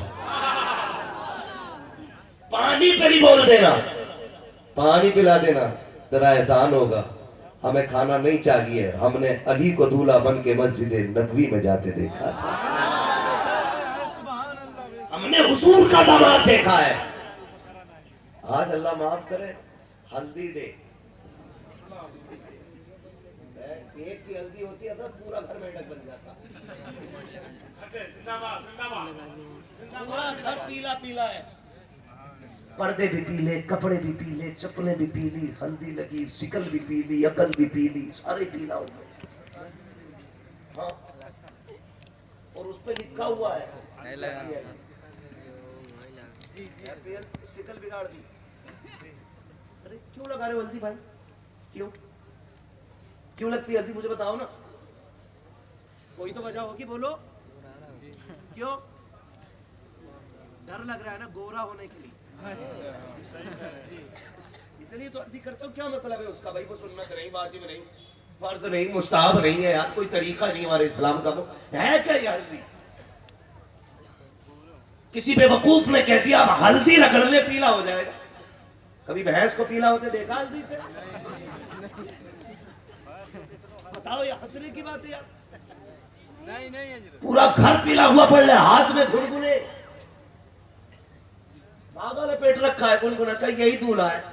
पानी पे नहीं बोल देना, पानी पिला देना, तेरा एहसान होगा। हमें खाना नहीं चाहिए, हमने अली को दूल्हा बन के मस्जिद नबवी में जाते देखा था, हमने हुजूर का दामाद देखा है। आज अल्लाह माफ करे, हल्दी डे, एक की हल्दी होती है तो पूरा घर मेंढक बन जाता, पूरा घर पीला पीला है, पर्दे भी पीले, कपड़े भी पीले, चप्पलें भी पीली, हल्दी लगी, शिकल भी पीली, अकल भी पीली, सारे पीला हो गए। हाँ, और उस पे लिखा हुआ है शिकल बिगाड़ दी। अरे क्यों लगा रहे हो हल्दी भाई? क्यों क्यों लगती है हल्दी? मुझे बताओ ना, कोई तो वजह होगी, बोलो। क्यों? डर लग रहा है ना गोरा होने के लिए, इसलिए तो हल्दी करते हो। क्या मतलब है उसका भाई? वो सुन्नत नहीं, वाजिब नहीं, फर्ज नहीं, मुस्ताहब नहीं है यार, कोई तरीका नहीं हमारे इस्लाम का। वो है क्या ये हल्दी? किसी बेवकूफ ने कह दिया अब हल्दी रगड़ने पीला हो जाएगा। कभी भैंस को पीला होते देखा हल्दी से? बताओ ये हंसने की बात है यार? पूरा घर पीला हुआ पड़ रहा है, हाथ में गुनगुने, बाबा ने पेट रखा है, गुनगुना का यही दूल्हा है।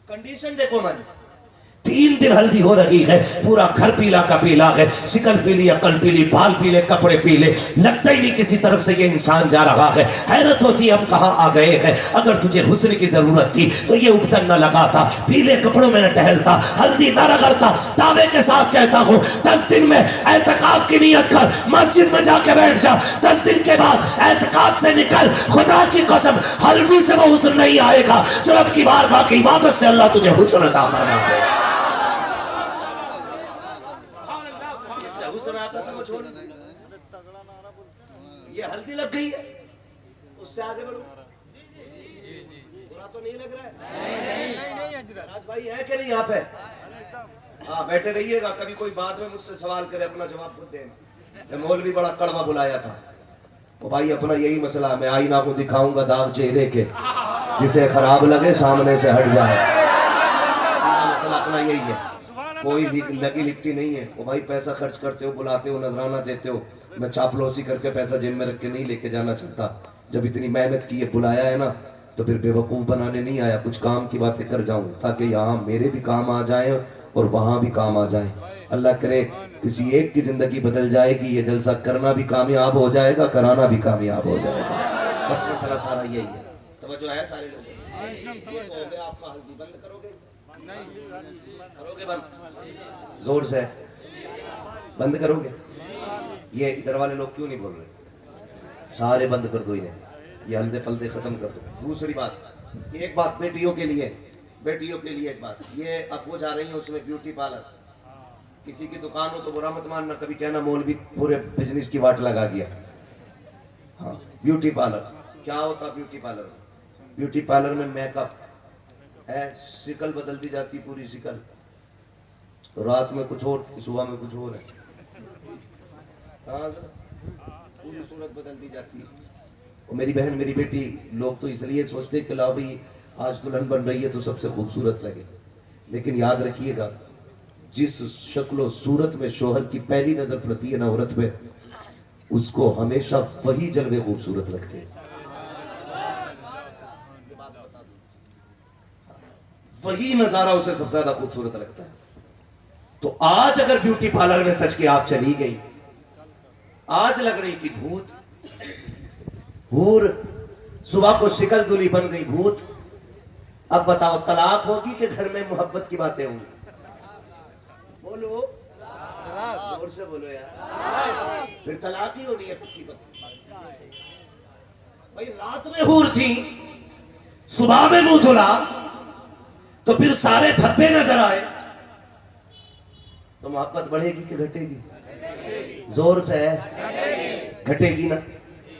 कंडीशन देखो मन, 3 दिन हल्दी हो रही है, पूरा घर पीला का पीला है, शिकल पीली, अकल पीली, बाल पीले, कपड़े पीले, लगता ही नहीं किसी तरफ से ये इंसान जा रहा है। हैरत होती है हम कहां आ गए हैं। अगर तुझे हुस्न की जरूरत थी तो ये उपटन न लगाता, पीले कपड़ों में न टहलता, हल्दी न रगड़ता। दावे के साथ कहता हूं 10 दिन में एतकाफ की नियत कर, मस्जिद में जाके बैठ जा, 10 दिन के बाद एतकाफ से निकल, खुदा की कसम हल्दी से वो हुस्न नहीं आएगा जो रब की बारगाह की इबादत से अल्लाह तुझे हुस्न अता फरमाए। आता था वो छोड़ दी, ये हल्दी लग गई है, उससे आगे बढ़ो। बुरा तो नहीं लग रहा है? राज भाई है कि नहीं यहाँ पे? हाँ बैठे रहिएगा, कभी कोई बाद में मुझसे सवाल करे अपना जवाब खुद देना। मौलवी बड़ा कड़वा बुलाया था, वो भाई अपना यही मसला, मैं आईना को दिखाऊंगा दाग चेहरे के, जिसे खराब लगे सामने से हट जाए। मसला अपना यही है, कोई लगी लिपटी नहीं है। वो भाई पैसा खर्च करते हो, बुलाते हो, नजराना देते हो, मैं चापलूसी करके पैसा जेब में रख के नहीं लेके जाना चाहता। जब इतनी मेहनत की है, बुलाया है ना, तो फिर बेवकूफ बनाने नहीं आया, कुछ काम की बातें कर जाऊं ताकि यहाँ मेरे भी काम आ जाए और वहां भी काम आ जाए। अल्लाह करे किसी एक की जिंदगी बदल जाएगी, ये जलसा करना भी कामयाब हो जाएगा, कराना भी कामयाब हो जाएगा। बस मसला सारा यही है। तवज्जो है सारे लोग? तो हो गया आपका हल्दी, बंद करोगे? करोगे बंद? जोर से बंद करोगे? ये इधर वाले लोग क्यों नहीं बोल रहे? सारे बंद कर दो इन्हें, ये हल्दे पल्दे खत्म कर दो। दूसरी बात, एक बात बेटियों के लिए, बेटियों के लिए एक बात, ये अब वो जा रही है उसमें ब्यूटी पार्लर, किसी की दुकान हो तो बुरा मत मानना, कभी कहना मौलवी पूरे बिजनेस की वाट लगा गया। हाँ ब्यूटी पार्लर क्या होता? ब्यूटी पार्लर, ब्यूटी पार्लर में मेकअप है, शिकल बदल दी जाती, पूरी शिकल, रात में कुछ और थी, सुबह में कुछ और है। हाँ पूरी सूरत बदल दी जाती है। और मेरी बहन, मेरी बेटी, लोग तो इसलिए सोचते कि ला भाई आज दुल्हन बन रही है तो सबसे खूबसूरत लगे, लेकिन याद रखिएगा जिस शक्ल सूरत में शोहर की पहली नजर पड़ती है ना औरत में, उसको हमेशा वही जलवे खूबसूरत लगते हैं। वही नजारा उसे सबसे ज्यादा खूबसूरत लगता है। तो आज अगर ब्यूटी पार्लर में सच के आप चली गई, आज लग रही थी भूत, हूर, सुबह को शिकल दुली बन गई भूत, अब बताओ तलाक होगी कि घर में मोहब्बत की बातें होंगी? बोलो, जोर से बोलो यार। फिर तलाक ही होनी है पक्की बात। भाई रात में हूर थी, सुबह में मुंह धुला, तो फिर सारे धब्बे नजर आए, तो मोहब्बत बढ़ेगी कि घटेगी? जोर से घटेगी ना।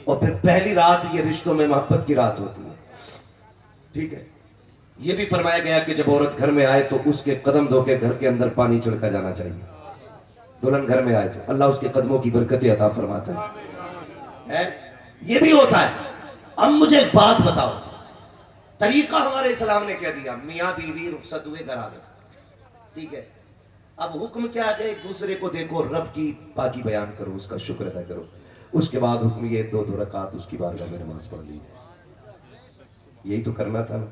और फिर पहली रात ये रिश्तों में मोहब्बत की रात होती है, ठीक है। ये भी फरमाया गया कि जब औरत घर में आए तो उसके कदम धो के घर के अंदर पानी छिड़का जाना चाहिए। दुल्हन घर में आए तो अल्लाह उसके कदमों की बरकतें अता फरमाता है। ये भी होता है। अब मुझे एक बात बताओ, तरीका हमारे इस्लाम ने क्या दिया? मियाँ बीवी रुखसत हुए, घर आ गए, ठीक है। अब हुक्म क्या है? एक दूसरे को देखो, रब की पाकी बयान करो, उसका शुक्र अदा करो। उसके बाद हुक्म ये 2 रकात उसकी बारगाह में नमाज पढ़ लीजिए। यही तो करना था ना।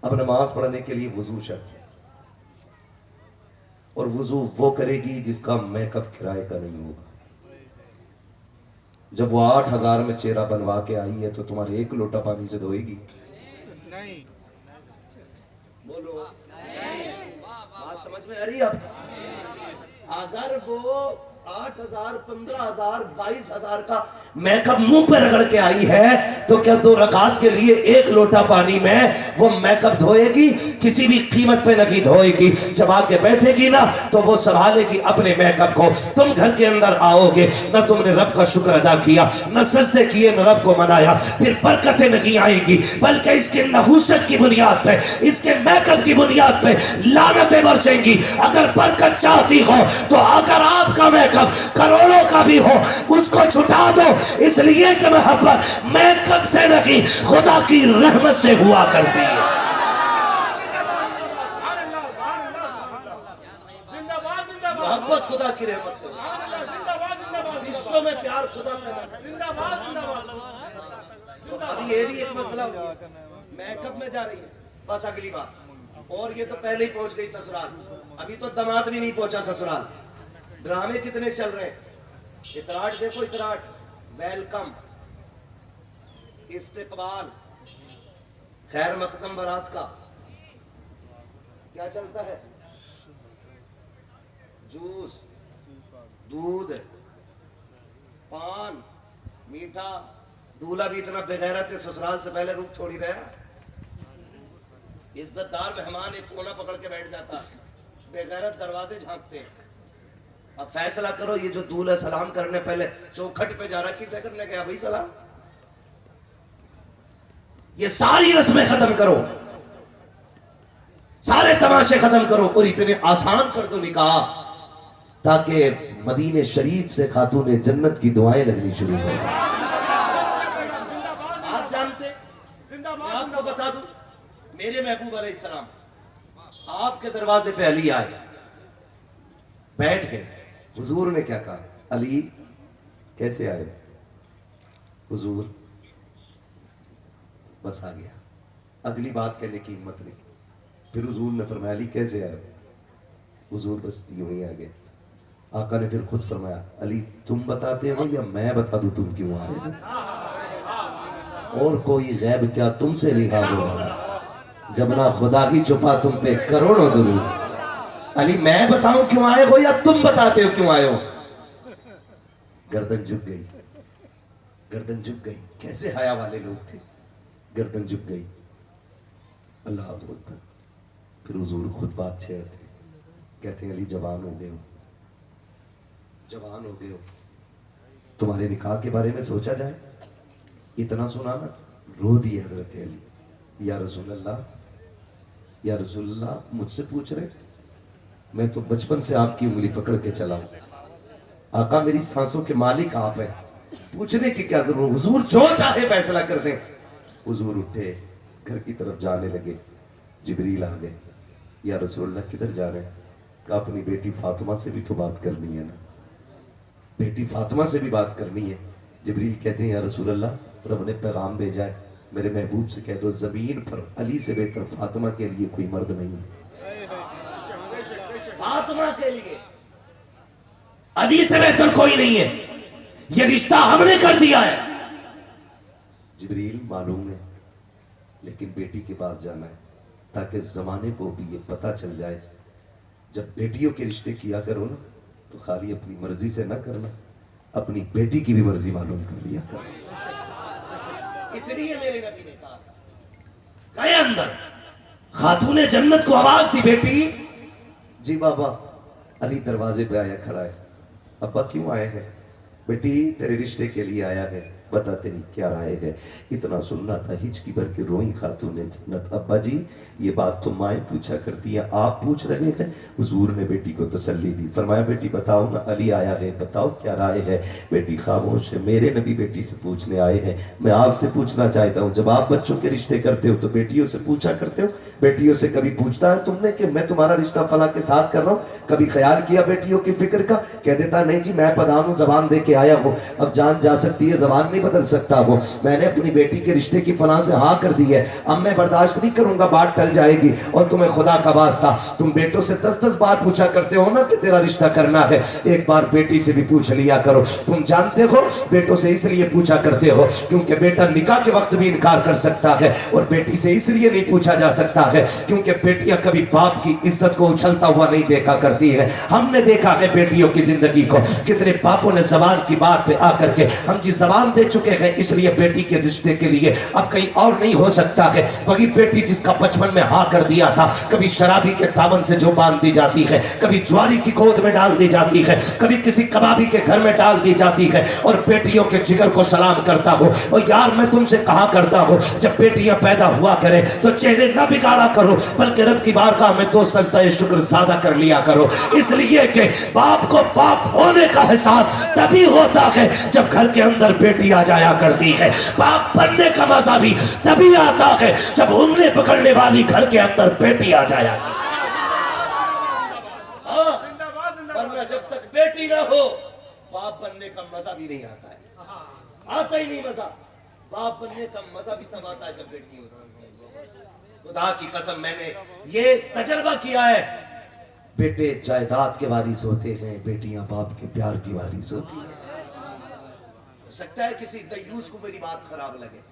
अब नमाज पढ़ने के लिए वजू शर्त है, और वजू वो करेगी जिसका मेकअप किराए का नहीं होगा। जब वो 8000 में चेहरा बनवा के आई है तो तुम्हारे 1 लोटा पानी से धोएगी? नहीं। बोलो, बात समझ में आ रही है आपको? अगर वो 8000, 15000, 22000 का मेकअप मुंह पे रगड़ के आई है तो क्या 2 रकात के लिए 1 लोटा पानी में वो मेकअप धोएगी? किसी भी कीमत पे नहीं धोएगी। जब आके बैठेगी ना तो वो संभालेगी अपने मेकअप को। तुम घर के अंदर आओगे, न तुमने रब का शुक्र अदा किया, न सजदे किए, न रब को मनाया, फिर बरकतें नहीं आएंगी, बल्कि इसके नहुसत की बुनियाद पे, इसके मेकअप की बुनियाद पे लानतें बरसेंगी। अगर बरकत चाहती हो तो अगर आपका मेकअप करोड़ों का भी हो, उसको छुटा दो, इसलिए कि मोहब्बत मेकअप से नहीं खुदा की रहमत से हुआ करती है। रहमत से रिश्तों में प्यार खुदा पैदा करे। तो अभी ये भी एक मसला हो गया, मेकअप में जा रही है, बस अगली बात। और ये तो पहले ही पहुंच गई ससुराल, अभी तो दामाद भी नहीं पहुंचा ससुराल। ड्रामे कितने चल रहे हैं। इतराट देखो, इतराट, वेलकम, इस्तेकबाल, खैर मकदम बारात का क्या चलता है, जूस, दूध, पान, मीठा। दूल्हा भी इतना बेगैरत है, ससुराल से पहले रुक थोड़ी रहा। इज्जतदार मेहमान एक कोना पकड़ के बैठ जाता, बेगैरत दरवाजे झांकते हैं। अब फैसला करो, ये जो दूल्हा सलाम करने पहले चौखट पे जा रहा, किसे करने गया भाई सलाम? ये सारी रस्में खत्म करो, सारे तमाशे खत्म करो और इतने आसान कर दो निकाह, ताकि मदीने शरीफ से खातूने जन्नत की दुआएं लगनी शुरू हो। आप जानते, मैं आपको बता दूं, मेरे महबूब अलैहिस्सलाम आपके दरवाजे पे अली आए, बैठ गए। हुजूर ने क्या कहा, अली कैसे आए? हुजूर बस आ गया, अगली बात कहने की हिम्मत नहीं। फिर हुजूर ने फरमाया, अली कैसे आए? हुजूर बस यूं ही आ गए। आका ने फिर खुद फरमाया, अली तुम बताते हो या मैं बता दूं तुम क्यों आए? और कोई गैब क्या तुमसे लिहाज होगा, जब ना खुदा ही छुपा तुम पे करोड़ों दुरूद। अली मैं बताऊं क्यों आए हो या तुम बताते हो क्यों आए हो? गर्दन झुक गई, गर्दन झुक गई। कैसे हया वाले लोग थे, गर्दन झुक गई। अल्लाह अकबर। फिर हुजूर खुद बात शेयर थे, कहते हैं, अली जवान हो गए हो, जवान हो गए हो, तुम्हारे निकाह के बारे में सोचा जाए। इतना सुना ना, रो दिए हजरत अली, या रसूल अल्लाह, या रसूल अल्लाह मुझसे पूछ रहे, मैं तो बचपन से आपकी उंगली पकड़ के चला हूं। आका मेरी सांसों के मालिक आप हैं, पूछने की क्या जरूरत, हुजूर जो चाहे फैसला कर दें। हुजूर उठे, घर की तरफ जाने लगे। जिब्रील आ गए, या रसूल अल्लाह किधर जा रहे हैं? कहा अपनी बेटी फातिमा से भी तो बात करनी है ना, बेटी फातिमा से भी बात करनी है। जिब्रील कहते हैं, या रसूल अल्लाह रब ने पैगाम भेजा है, मेरे महबूब से कह दो जमीन पर अली से बेहतर फातिमा के लिए कोई मर्द नहीं है। फातिमा के लिए अली से बेहतर कोई नहीं है, ये रिश्ता हमने कर दिया है। जिब्रील मालूम है, लेकिन बेटी के पास जाना है ताकि जमाने को भी ये पता चल जाए, जब बेटियों के रिश्ते किया करो ना तो खाली अपनी मर्जी से ना करना, अपनी बेटी की भी मर्जी मालूम कर लिया करो। इसलिए मेरे नबी ने कहा था, गए अंदर, खातूने जन्नत को आवाज दी, बेटी जी बाबा। अली दरवाजे पे आया खड़ा है, अब्बा क्यों आए हैं? बेटी तेरे रिश्ते के लिए आया है, बता तेरी क्या राय है? इतना सुनना था, हिचकी भर के रोई खातूने जन्नत। अब्बा जी ये बात तो माएँ पूछा करती है, आप पूछ रहे हैं? हुजूर ने बेटी को तसल्ली दी, फरमाया बेटी बताओ ना, अली आया है, बताओ क्या राय है? बेटी खामोश है, मेरे नबी बेटी से पूछने आए हैं। मैं आपसे पूछना चाहता हूँ, जब आप बच्चों के रिश्ते करते हो तो बेटियों से पूछा करते हो? बेटियों से कभी पूछता है तुमने कि मैं तुम्हारा रिश्ता फला के साथ कर रहा हूँ? कभी ख्याल किया बेटियों की फिक्र का? कह देता नहीं जी मैं प्रधान हूँ, जबान दे के आया हूँ, अब जान जा सकती है, जबान बदल सकता वो, मैंने अपनी बेटी के रिश्ते की फलां से हाँ कर दी है, अब मैं बर्दाश्त नहीं करूंगा, बात टल जाएगी। और तुम्हें खुदा का वास्ता, तुम बेटों से 10-10 बार पूछा करते हो ना कि तेरा रिश्ता करना है, एक बार बेटी से भी पूछ लिया करो। तुम जानते हो बेटों से इसलिए पूछा करते हो क्योंकि बेटा निकाह के वक्त भी इनकार कर सकता है, और बेटी से इसलिए नहीं पूछा जा सकता है क्योंकि बेटियां कभी बाप की इज्जत को उछलता हुआ नहीं देखा करती है। हमने देखा है बेटियों की जिंदगी को, कितने बापों ने जबान की बात पे आकर के हम जी जबान दे चुके हैं, इसलिए बेटी के रिश्ते के लिए अब कहीं और नहीं हो सकता है। वही बेटी जिसका बचपन में हाँ कर दिया था, कभी शराबी के दामन से जो बांध दी जाती है, कभी ज्वारी की गोद में डाल दी जाती है, कभी किसी कबाबी के घर में डाल दी जाती है। और बेटियों के जिगर को सलाम करता हूँ। और यार मैं तुमसे कहा करता हूँ, जब बेटियां पैदा हुआ करें तो चेहरे न बिगाड़ा करो, बल्कि रब की बारगाह में 2 सजदा शुक्र सादा कर लिया करो, इसलिए कि बाप को बाप होने का एहसास तभी होता है जब घर के अंदर बेटी आ जाया करती है। बाप बनने का मजा भी तभी आता है जब उंगली पकड़ने वाली घर के अंदर बेटी आ जाया। वरना जब तक बेटी मजा भी नहीं आता है, आता ही नहीं मजा। बाप बनने का मजा भी तब आता है जब बेटी होती है। खुदा की कसम मैंने ये तजर्बा किया है, बेटे जायदाद के वारिस होते हैं, बेटियां बाप के प्यार की वारिस होती हैं। हो सकता है किसी दयूस को मेरी बात खराब लगे,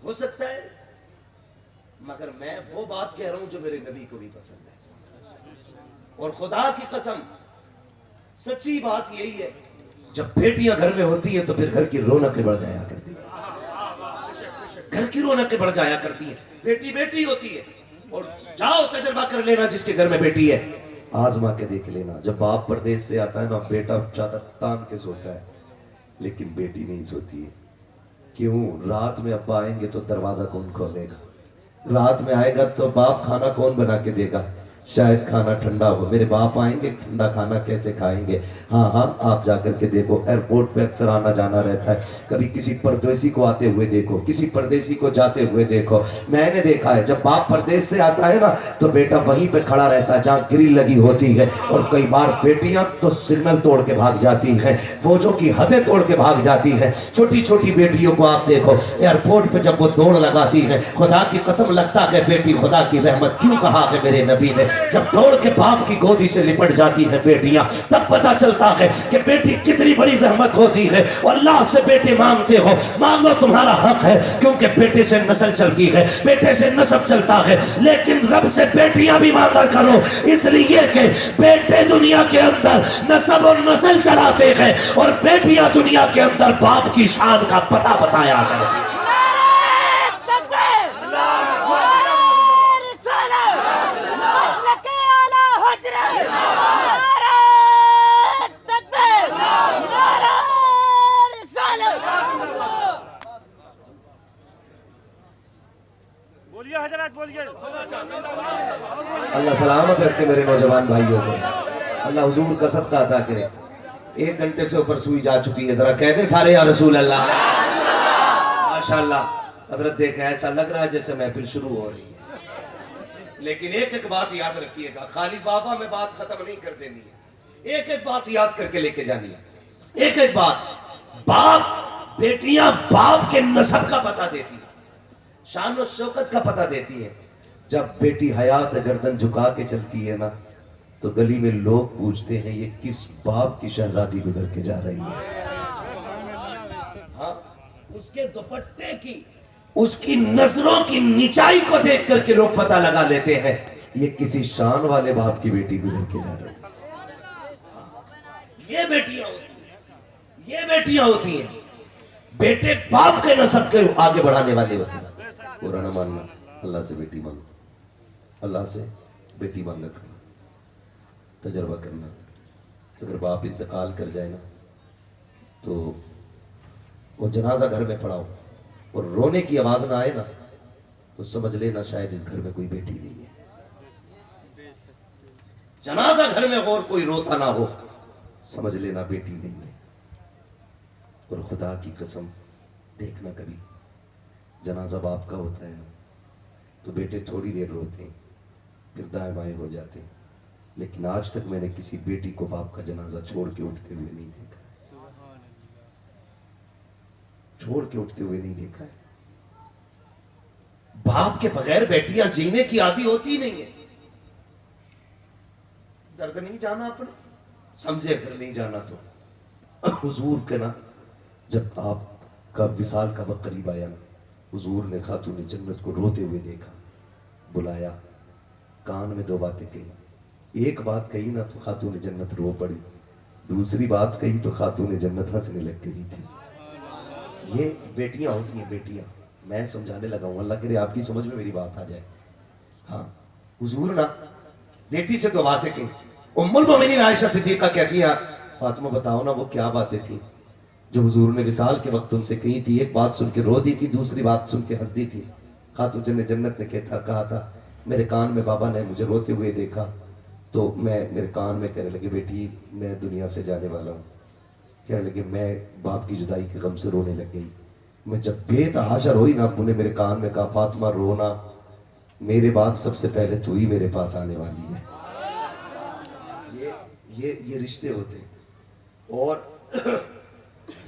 हो सकता है, मगर मैं वो बात कह रहा हूं जो मेरे नबी को भी पसंद है। और खुदा की कसम सच्ची बात यही है, जब बेटियां घर में होती है तो फिर घर की रौनकें बढ़ जाया करती है, घर की रौनकें बढ़ जाया करती है। बेटी बेटी होती है। और जाओ तजर्बा कर लेना, जिसके घर में बेटी है आजमा के देख लेना। जब बाप परदेश से आता है ना, बेटा चादर तान के सोता है, लेकिन बेटी नहीं सोती है। क्यों? रात में अब्बा आएंगे तो दरवाजा कौन खोलेगा? रात में आएगा तो बाप खाना कौन बना के देगा? शायद खाना ठंडा हो, मेरे बाप आएंगे, ठंडा खाना कैसे खाएंगे? हाँ हाँ, आप जाकर के देखो, एयरपोर्ट पे अक्सर आना जाना रहता है, कभी किसी परदेसी को आते हुए देखो, किसी परदेसी को जाते हुए देखो। मैंने देखा है जब बाप परदेश से आता है ना, तो बेटा वहीं पे खड़ा रहता है जहाँ ग्रिल लगी होती है। और कई बार बेटियां तो सिग्नल तोड़ के भाग जाती हैं, फौजों की हदें तोड़ के भाग जाती हैं। छोटी छोटी बेटियों को आप देखो, एयरपोर्ट पे जब वो दौड़ लगाती है, खुदा की कसम लगता है बेटी खुदा की रहमत। क्यों कहा है मेरे नबी ने, जब दौड़ के बाप की गोदी से लिपट जाती है बेटियां, तब पता चलता है कि बेटी कितनी बड़ी रहमत होती है। और अल्लाह से बेटे मांगते हो, मांगो, तुम्हारा हक है, क्योंकि बेटे से नस्ल चलती है, बेटे से नस्ब चलता है। लेकिन रब से बेटियां भी मांगा करो, इसलिए कि बेटे दुनिया के अंदर नस्ब और नस्ल चलाते हैं, और बेटियां दुनिया के अंदर बाप की शान का पता बताया है। अल्लाह सलामत रखे मेरे नौजवान भाइयों को, अल्लाह हुजूर का सदका अता करे। 1 घंटे से ऊपर सुई जा चुकी है, जरा कह दे सारे या रसूल अल्लाह। माशाअल्लाह हजरत देखा, ऐसा लग रहा है जैसे महफिल शुरू हो रही है। लेकिन एक एक बात याद रखिएगा, खाली बाबा में बात खत्म नहीं कर देनी है, एक एक बात याद करके लेके जानी है। एक एक बात, बाप बेटियां बाप के नसब का पता देती है, शान और शौकत का पता देती है। जब बेटी हया से गर्दन झुका के चलती है ना, तो गली में लोग पूछते हैं ये किस बाप की शहजादी गुजर के जा रही है। हाँ, उसके दुपट्टे की, उसकी नजरों की निचाई को देख करके लोग पता लगा लेते हैं ये किसी शान वाले बाप की बेटी गुजर के जा रही है। ये बेटियां होती हैं, ये बेटियां होती हैं, बेटे बाप के नस्ब के आगे बढ़ाने वाले होते हैं। पूरा ना मानना, अल्लाह से बेटी मांगो, अल्लाह से बेटी मांगा करना, तजर्बा करना। अगर बाप इंतकाल कर जाए ना, तो वो जनाजा घर में पड़ाओ और रोने की आवाज ना आए ना, तो समझ लेना शायद इस घर में कोई बेटी नहीं है। जनाजा घर में और कोई रोता ना हो, समझ लेना बेटी नहीं है। और खुदा की कसम देखना, कभी जनाजा बाप का होता है ना, तो बेटे थोड़ी देर रोते हैं, फिर दाएं बाएं हो जाते हैं। लेकिन आज तक मैंने किसी बेटी को बाप का जनाजा छोड़ के उठते हुए नहीं देखा, छोड़ के उठते हुए नहीं देखा है। बाप के बगैर बेटियां जीने की आदी होती नहीं है। दर्द नहीं जाना अपना, समझे फिर नहीं जाना तो हुजूर के ना, जब आपका विसाल का वक्त करीब आया ना, हुजूर ने खातून जन्नत को रोते हुए देखा, बुलाया, कान में 2 बातें कही। एक बात कही ना तो खातून जन्नत रो पड़ी, दूसरी बात कही तो खातून जन्नत हंसने लग गई थी। ये बेटियां होती हैं, बेटियां। मैं समझाने लगा हूं, अल्लाह करे आपकी समझ में मेरी बात आ जाए। हाँ, हुजूर ना बेटी से 2 बातें कही। उम्मुल मोमिनीन आयशा सिद्दीका कहती है, फातिमा बताओ ना वो क्या बातें थी जो हुजूर ने विसाल के वक्त तुमसे कही थी। एक बात सुन के रो दी थी, दूसरी बात सुन के हंस दी थी। खातून जन्नत ने कहा था मेरे कान में बाबा ने मुझे रोते हुए देखा, तो मैं मेरे कान में कहने लगे बेटी मैं दुनिया से जाने वाला हूँ। कहने लगे मैं बाप की जुदाई के गम से रोने लग गई। मैं जब बेतहाशा रोई ना, अब्बू ने मेरे कान में कहा फातिमा रोना, मेरे बाद सबसे पहले तू ही मेरे पास आने वाली है। ये रिश्ते होते हैं। और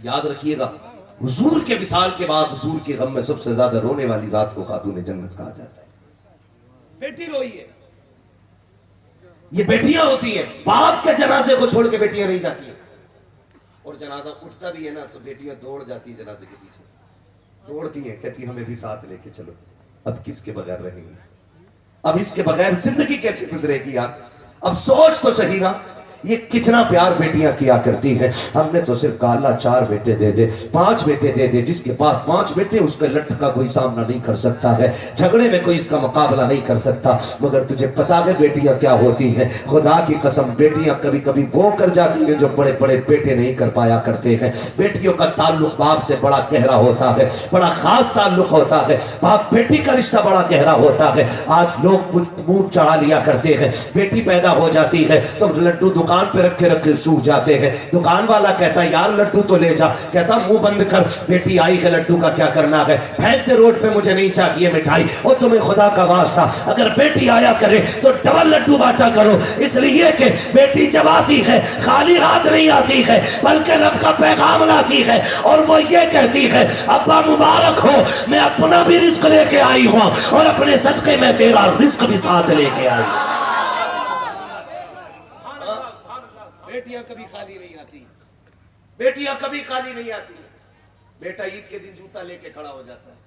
याद रखिएगा, हुजूर के विसाल के बाद हुजूर के गम में सबसे ज्यादा रोने वाली जात को खातून जन्नत कहा जाता है। बेटी रोई है, ये बेटियां होती हैं, बाप के जनाजे को छोड़ के बेटियां नहीं जाती हैं। और जनाजा उठता भी है ना तो बेटियां दौड़ जाती है जनाजे के पीछे, दौड़ती हैं, कहती हमें भी साथ लेके चलो। अब किसके बगैर रहेंगे, अब इसके बगैर जिंदगी कैसे गुजरेगी यार। अब सोच तो सही ना, ये कितना प्यार बेटियां किया करती हैं। हमने तो सिर्फ कहा अल्लाह 4 बेटे दे दे, 5 बेटे दे दे। जिसके पास 5 बेटे उसके लट का कोई सामना नहीं कर सकता है, झगड़े में कोई इसका मुकाबला नहीं कर सकता। मगर तुझे पता है बेटियां क्या होती हैं? खुदा की कसम, बेटियां कभी कभी वो कर जाती हैं जो बड़े बड़े बेटे नहीं कर पाया करते हैं। बेटियों का ताल्लुक बाप से बड़ा गहरा होता है, बड़ा खास ताल्लुक होता है। बाप बेटी का रिश्ता बड़ा गहरा होता है। आज लोग कुछ मुंह चढ़ा लिया करते हैं, बेटी पैदा हो जाती है तो लड्डू दुकान पे रखे रखे सूख जाते हैं। दुकान वाला कहता है यार लड्डू तो ले जा, कहता मुंह बंद कर, बेटी आई है लड्डू का क्या करना है, फेंक दे रोड पे, मुझे नहीं चाहिए मिठाई। और तुम्हें खुदा का वास्ता अगर बेटी आया करे तो डबल लड्डू बांटा करो, इसलिए कि बेटी जब आती है खाली हाथ नहीं आती है बल्कि रब का पैगाम लाती है। और वो ये कहती है अब्बा मुबारक हो, मैं अपना भी रिस्क लेके आई हूं और अपने सदके में तेरा रिस्क भी साथ लेके आई। बेटियां कभी खाली नहीं आती, बेटियां कभी खाली नहीं आती। बेटा ईद के दिन जूता लेके खड़ा हो जाता है,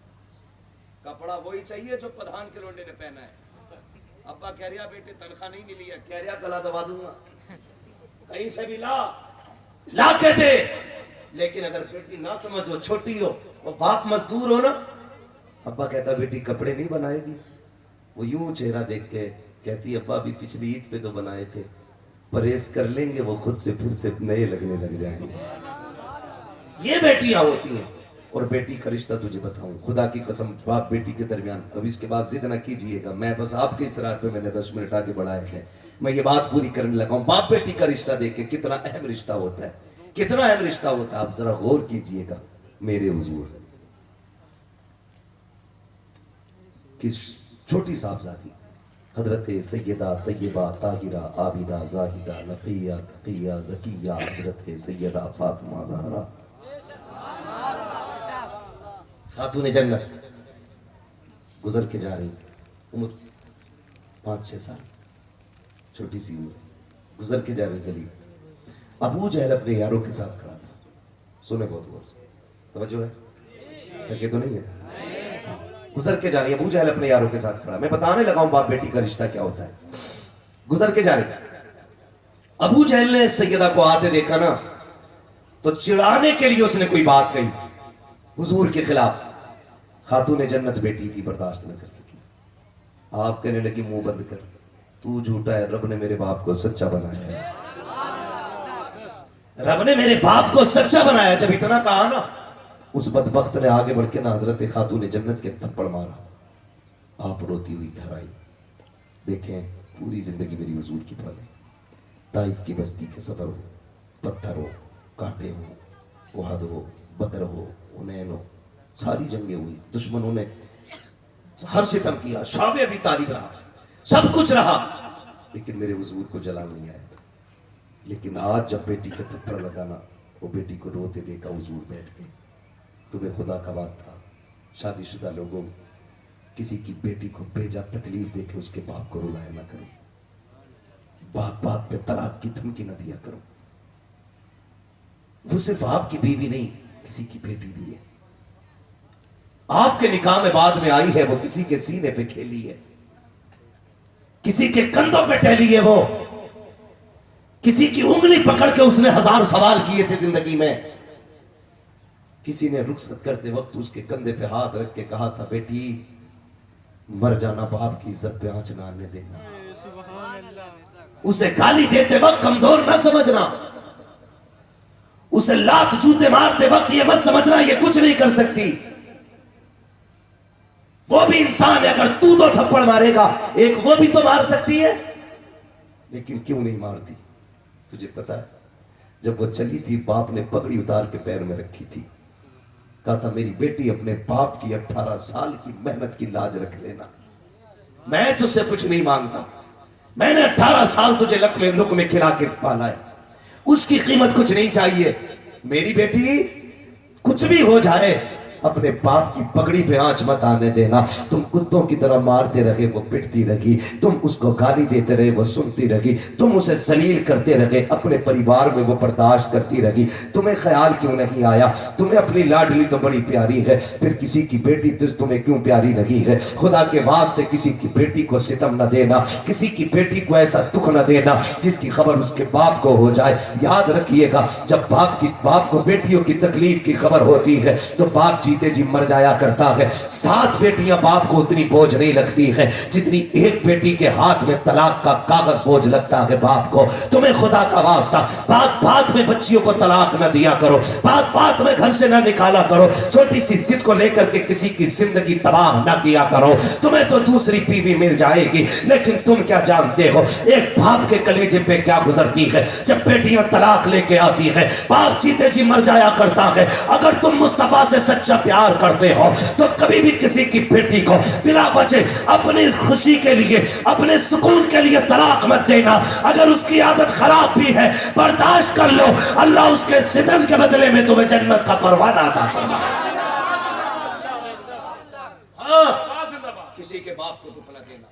कपड़ा वही चाहिए जो प्रधान के लोंडे ने पहना है। अब्बा कह रहा बेटे तनख्वाह नहीं मिली है, कह रहा गला दबा दूंगा, कहीं से भी ला के दे। लेकिन अगर बेटी ना समझो, छोटी हो, वो बाप मजदूर हो ना, अब्बा कहता बेटी कपड़े नहीं बनाएगी, वो यूं चेहरा देख के कहती अब्बा अभी पिछली ईद पे तो बनाए थे, परहेज कर लेंगे वो खुद से फिर से नए लगने लग जाएंगे। ये बेटियां होती हैं। और बेटी का रिश्ता तुझे बताऊं, खुदा की कसम, बाप बेटी के दरमियान, अब इसके बाद जिद ना कीजिएगा, मैं बस आपके इसरार पे मैंने 10 मिनट आगे बढ़ाए हैं, मैं ये बात पूरी करने लगा हूं। बाप बेटी का रिश्ता देखे कितना अहम रिश्ता होता है, कितना अहम रिश्ता होता है। आप जरा गौर कीजिएगा, मेरे हुजूर किस छोटी साहबजादी हजरत सैयदा तय्यबा ताहिरा आबिदा जाहिदा नकिया तकिया ज़किया हजरत सैयदा फातिमा ज़हरा खातून जन्नत गुजर के जा रही, उम्र 5-6 साल, छोटी सी उम्र, गुजर के जा रही गली। अबू जहल अपने यारों के साथ खड़ा था। सुने बहुत गौर से, तवज्जो है, थके तो नहीं है। गुजर के जा रही है, अबू जहल अपने यारों के साथ खड़ा। मैं बताने लगा हूं बाप बेटी का रिश्ता क्या होता है। गुजर के जा रही, अबू जहल ने सैयदा को आते देखा ना तो चिढ़ाने के लिए उसने कोई बात कही हुजूर के खिलाफ। खातून जन्नत बेटी थी, बर्दाश्त न कर सकी। आप कहने लगी मुंह बंद कर, तू झूठा है, रब ने मेरे बाप को सच्चा बनाया है, रब ने मेरे बाप को सच्चा बनाया। जब इतना कहा ना, उस बदबख्त ने आगे बढ़ के ना हजरत खातून जन्नत के थप्पड़ मारा। आप रोती हुई घर आई। देखें, पूरी जिंदगी मेरी हुजूर की पल है। ताइफ की बस्ती के सफर हो, पत्थर हो, कांटे हो, उहद हो, बदर हो, हुनैन हो, सारी जंगें हुई, दुश्मनों ने हर सितम किया, शाबे अभी तालिब रहा, सब कुछ रहा, लेकिन मेरे हुजूर को जलाल नहीं आया था। लेकिन आज जब बेटी के थप्पड़ लगाना, वो बेटी को रोते देखा, हुजूर बैठ गए। तुम्हें खुदा का वास्ता, शादीशुदा लोगों, किसी की बेटी को बेजा तकलीफ देके उसके बाप को रुलाया ना करो, बात बात पे तलाक की धमकी न दिया करो। वो सिर्फ आपकी बीवी नहीं, किसी की बेटी भी है। आपके निकाह में बाद में आई है, वो किसी के सीने पे खेली है, किसी के कंधों पे टहली है, वो किसी की उंगली पकड़ के उसने 1000 सवाल किए थे जिंदगी में। किसी ने रुखसत करते वक्त उसके कंधे पे हाथ रख के कहा था, बेटी मर जाना, बाप की इज्जत पे आंच ना आने देना। उसे गाली देते वक्त कमजोर न समझना, उसे लात जूते मारते वक्त ये मत समझना ये कुछ नहीं कर सकती। वो भी इंसान है, अगर तू तो थप्पड़ मारेगा, एक वो भी तो मार सकती है। लेकिन क्यों नहीं मारती? तुझे पता है, जब वो चली थी, बाप ने पगड़ी उतार के पैर में रखी थी, कहा था मेरी बेटी अपने बाप की 18 साल की मेहनत की लाज रख लेना, मैं तुझसे कुछ नहीं मांगता, मैंने 18 साल तुझे लुक में खिला के पाला है, उसकी कीमत कुछ नहीं चाहिए। मेरी बेटी कुछ भी हो जाए अपने बाप की पगड़ी पे आंच मत आने देना। तुम कुत्तों की तरह मारते रहे वो पिटती रही, तुम उसको गाली देते रहे वो सुनती रही, तुम उसे जलील करते रहे अपने परिवार में वो बर्दाश्त करती रही। तुम्हें ख्याल क्यों नहीं आया? तुम्हें अपनी लाडली तो बड़ी प्यारी है, फिर किसी की बेटी तुम्हें क्यों प्यारी नहीं है? खुदा के वास्ते किसी की बेटी को सितम न देना, किसी की बेटी को ऐसा दुख न देना जिसकी खबर उसके बाप को हो जाए। याद रखिएगा, जब बाप को बेटियों की तकलीफ की खबर होती है तो बाप जीते जी मर जाया करता है। 7 बेटियां बाप को उतनी बोझ नहीं लगती है जितनी एक बेटी के हाथ में तलाक का कागज बोझ लगता है बाप को। तुम्हें खुदा का वास्ता बात में बच्चियों को तलाक न दिया करो, बात में घर से न निकाला करो, छोटी सी जिद को लेकर के किसी की जिंदगी तबाह न किया करो। तुम्हें तो दूसरी बीवी मिल जाएगी, लेकिन तुम क्या जानते हो एक बाप के कलेजे पे क्या गुजरती है जब बेटियां तलाक लेके आती है। बाप जीते जी मर जाया करता है। अगर तुम मुस्तफा से सच्चा प्यार करते हो तो कभी भी किसी की बेटी को बिना वजह अपनी खुशी के लिए, अपने सुकून के लिए तलाक मत देना। अगर उसकी आदत खराब भी है बर्दाश्त कर लो, अल्लाह उसके सितम के बदले में तुम्हें जन्नत का परवाना अता फरमाए। हाँ, किसी के बाप को दुख न देना।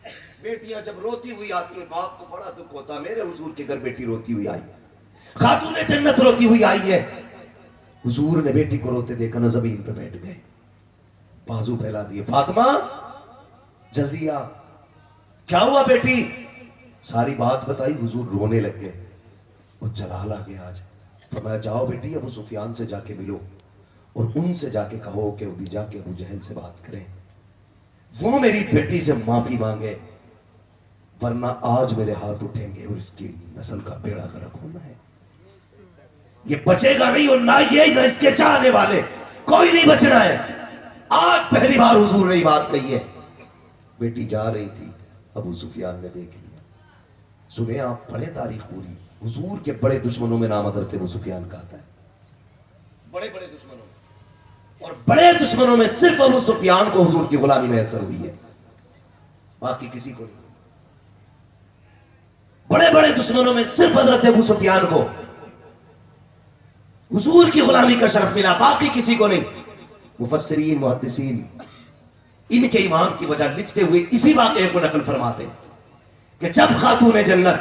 बेटियां जब रोती हुई आती है बाप को बड़ा दुख होता। मेरे हुजूर के घर बेटी रोती हुई आई, खातूने जन्नत रोती हुई आई है। हुजूर ने बेटी को रोते देखा ना, जमीन पे बैठ गए, बाजू फैला दिए, फातिमा जल्दी आ, क्या हुआ बेटी? सारी बात बताई। हुजूर रोने लग गए। वो जलाल आ गया आज। फरमाया जाओ बेटी अबू सुफियान से जाके मिलो और उनसे जाके कहो कि वो भी जाके अबू जहल से बात करें, वो मेरी बेटी से माफी मांगे, वरना आज मेरे हाथ उठेंगे और इसकी नस्ल का बेड़ा गर्क होना है। ये बचेगा नहीं, और ना ये ना इसके चाहने वाले, कोई नहीं बचना है। आज पहली बार हुजूर ने ये बात कही है। बेटी जा रही थी, अबू सुफियान ने देख लिया। सुने आप, पढ़े तारीख पूरी, हुजूर के बड़े दुश्मनों में नाम हज़रत अबू सुफियान का आता है। बड़े बड़े दुश्मनों में, और बड़े दुश्मनों में सिर्फ अबू सुफियान को हुजूर की गुलामी में असर हुई है, बाकी किसी को नहीं। बड़े बड़े दुश्मनों में सिर्फ हज़रत अबू सुफियान को हुजूर की गुलामी का शरफ मिला, बाकी किसी को नहीं। मुफस्सिरीन मुहद्दिसीन इनके ईमान की वजह लिखते हुए इसी वाक़े को नकल फरमाते कि जब खातून जन्नत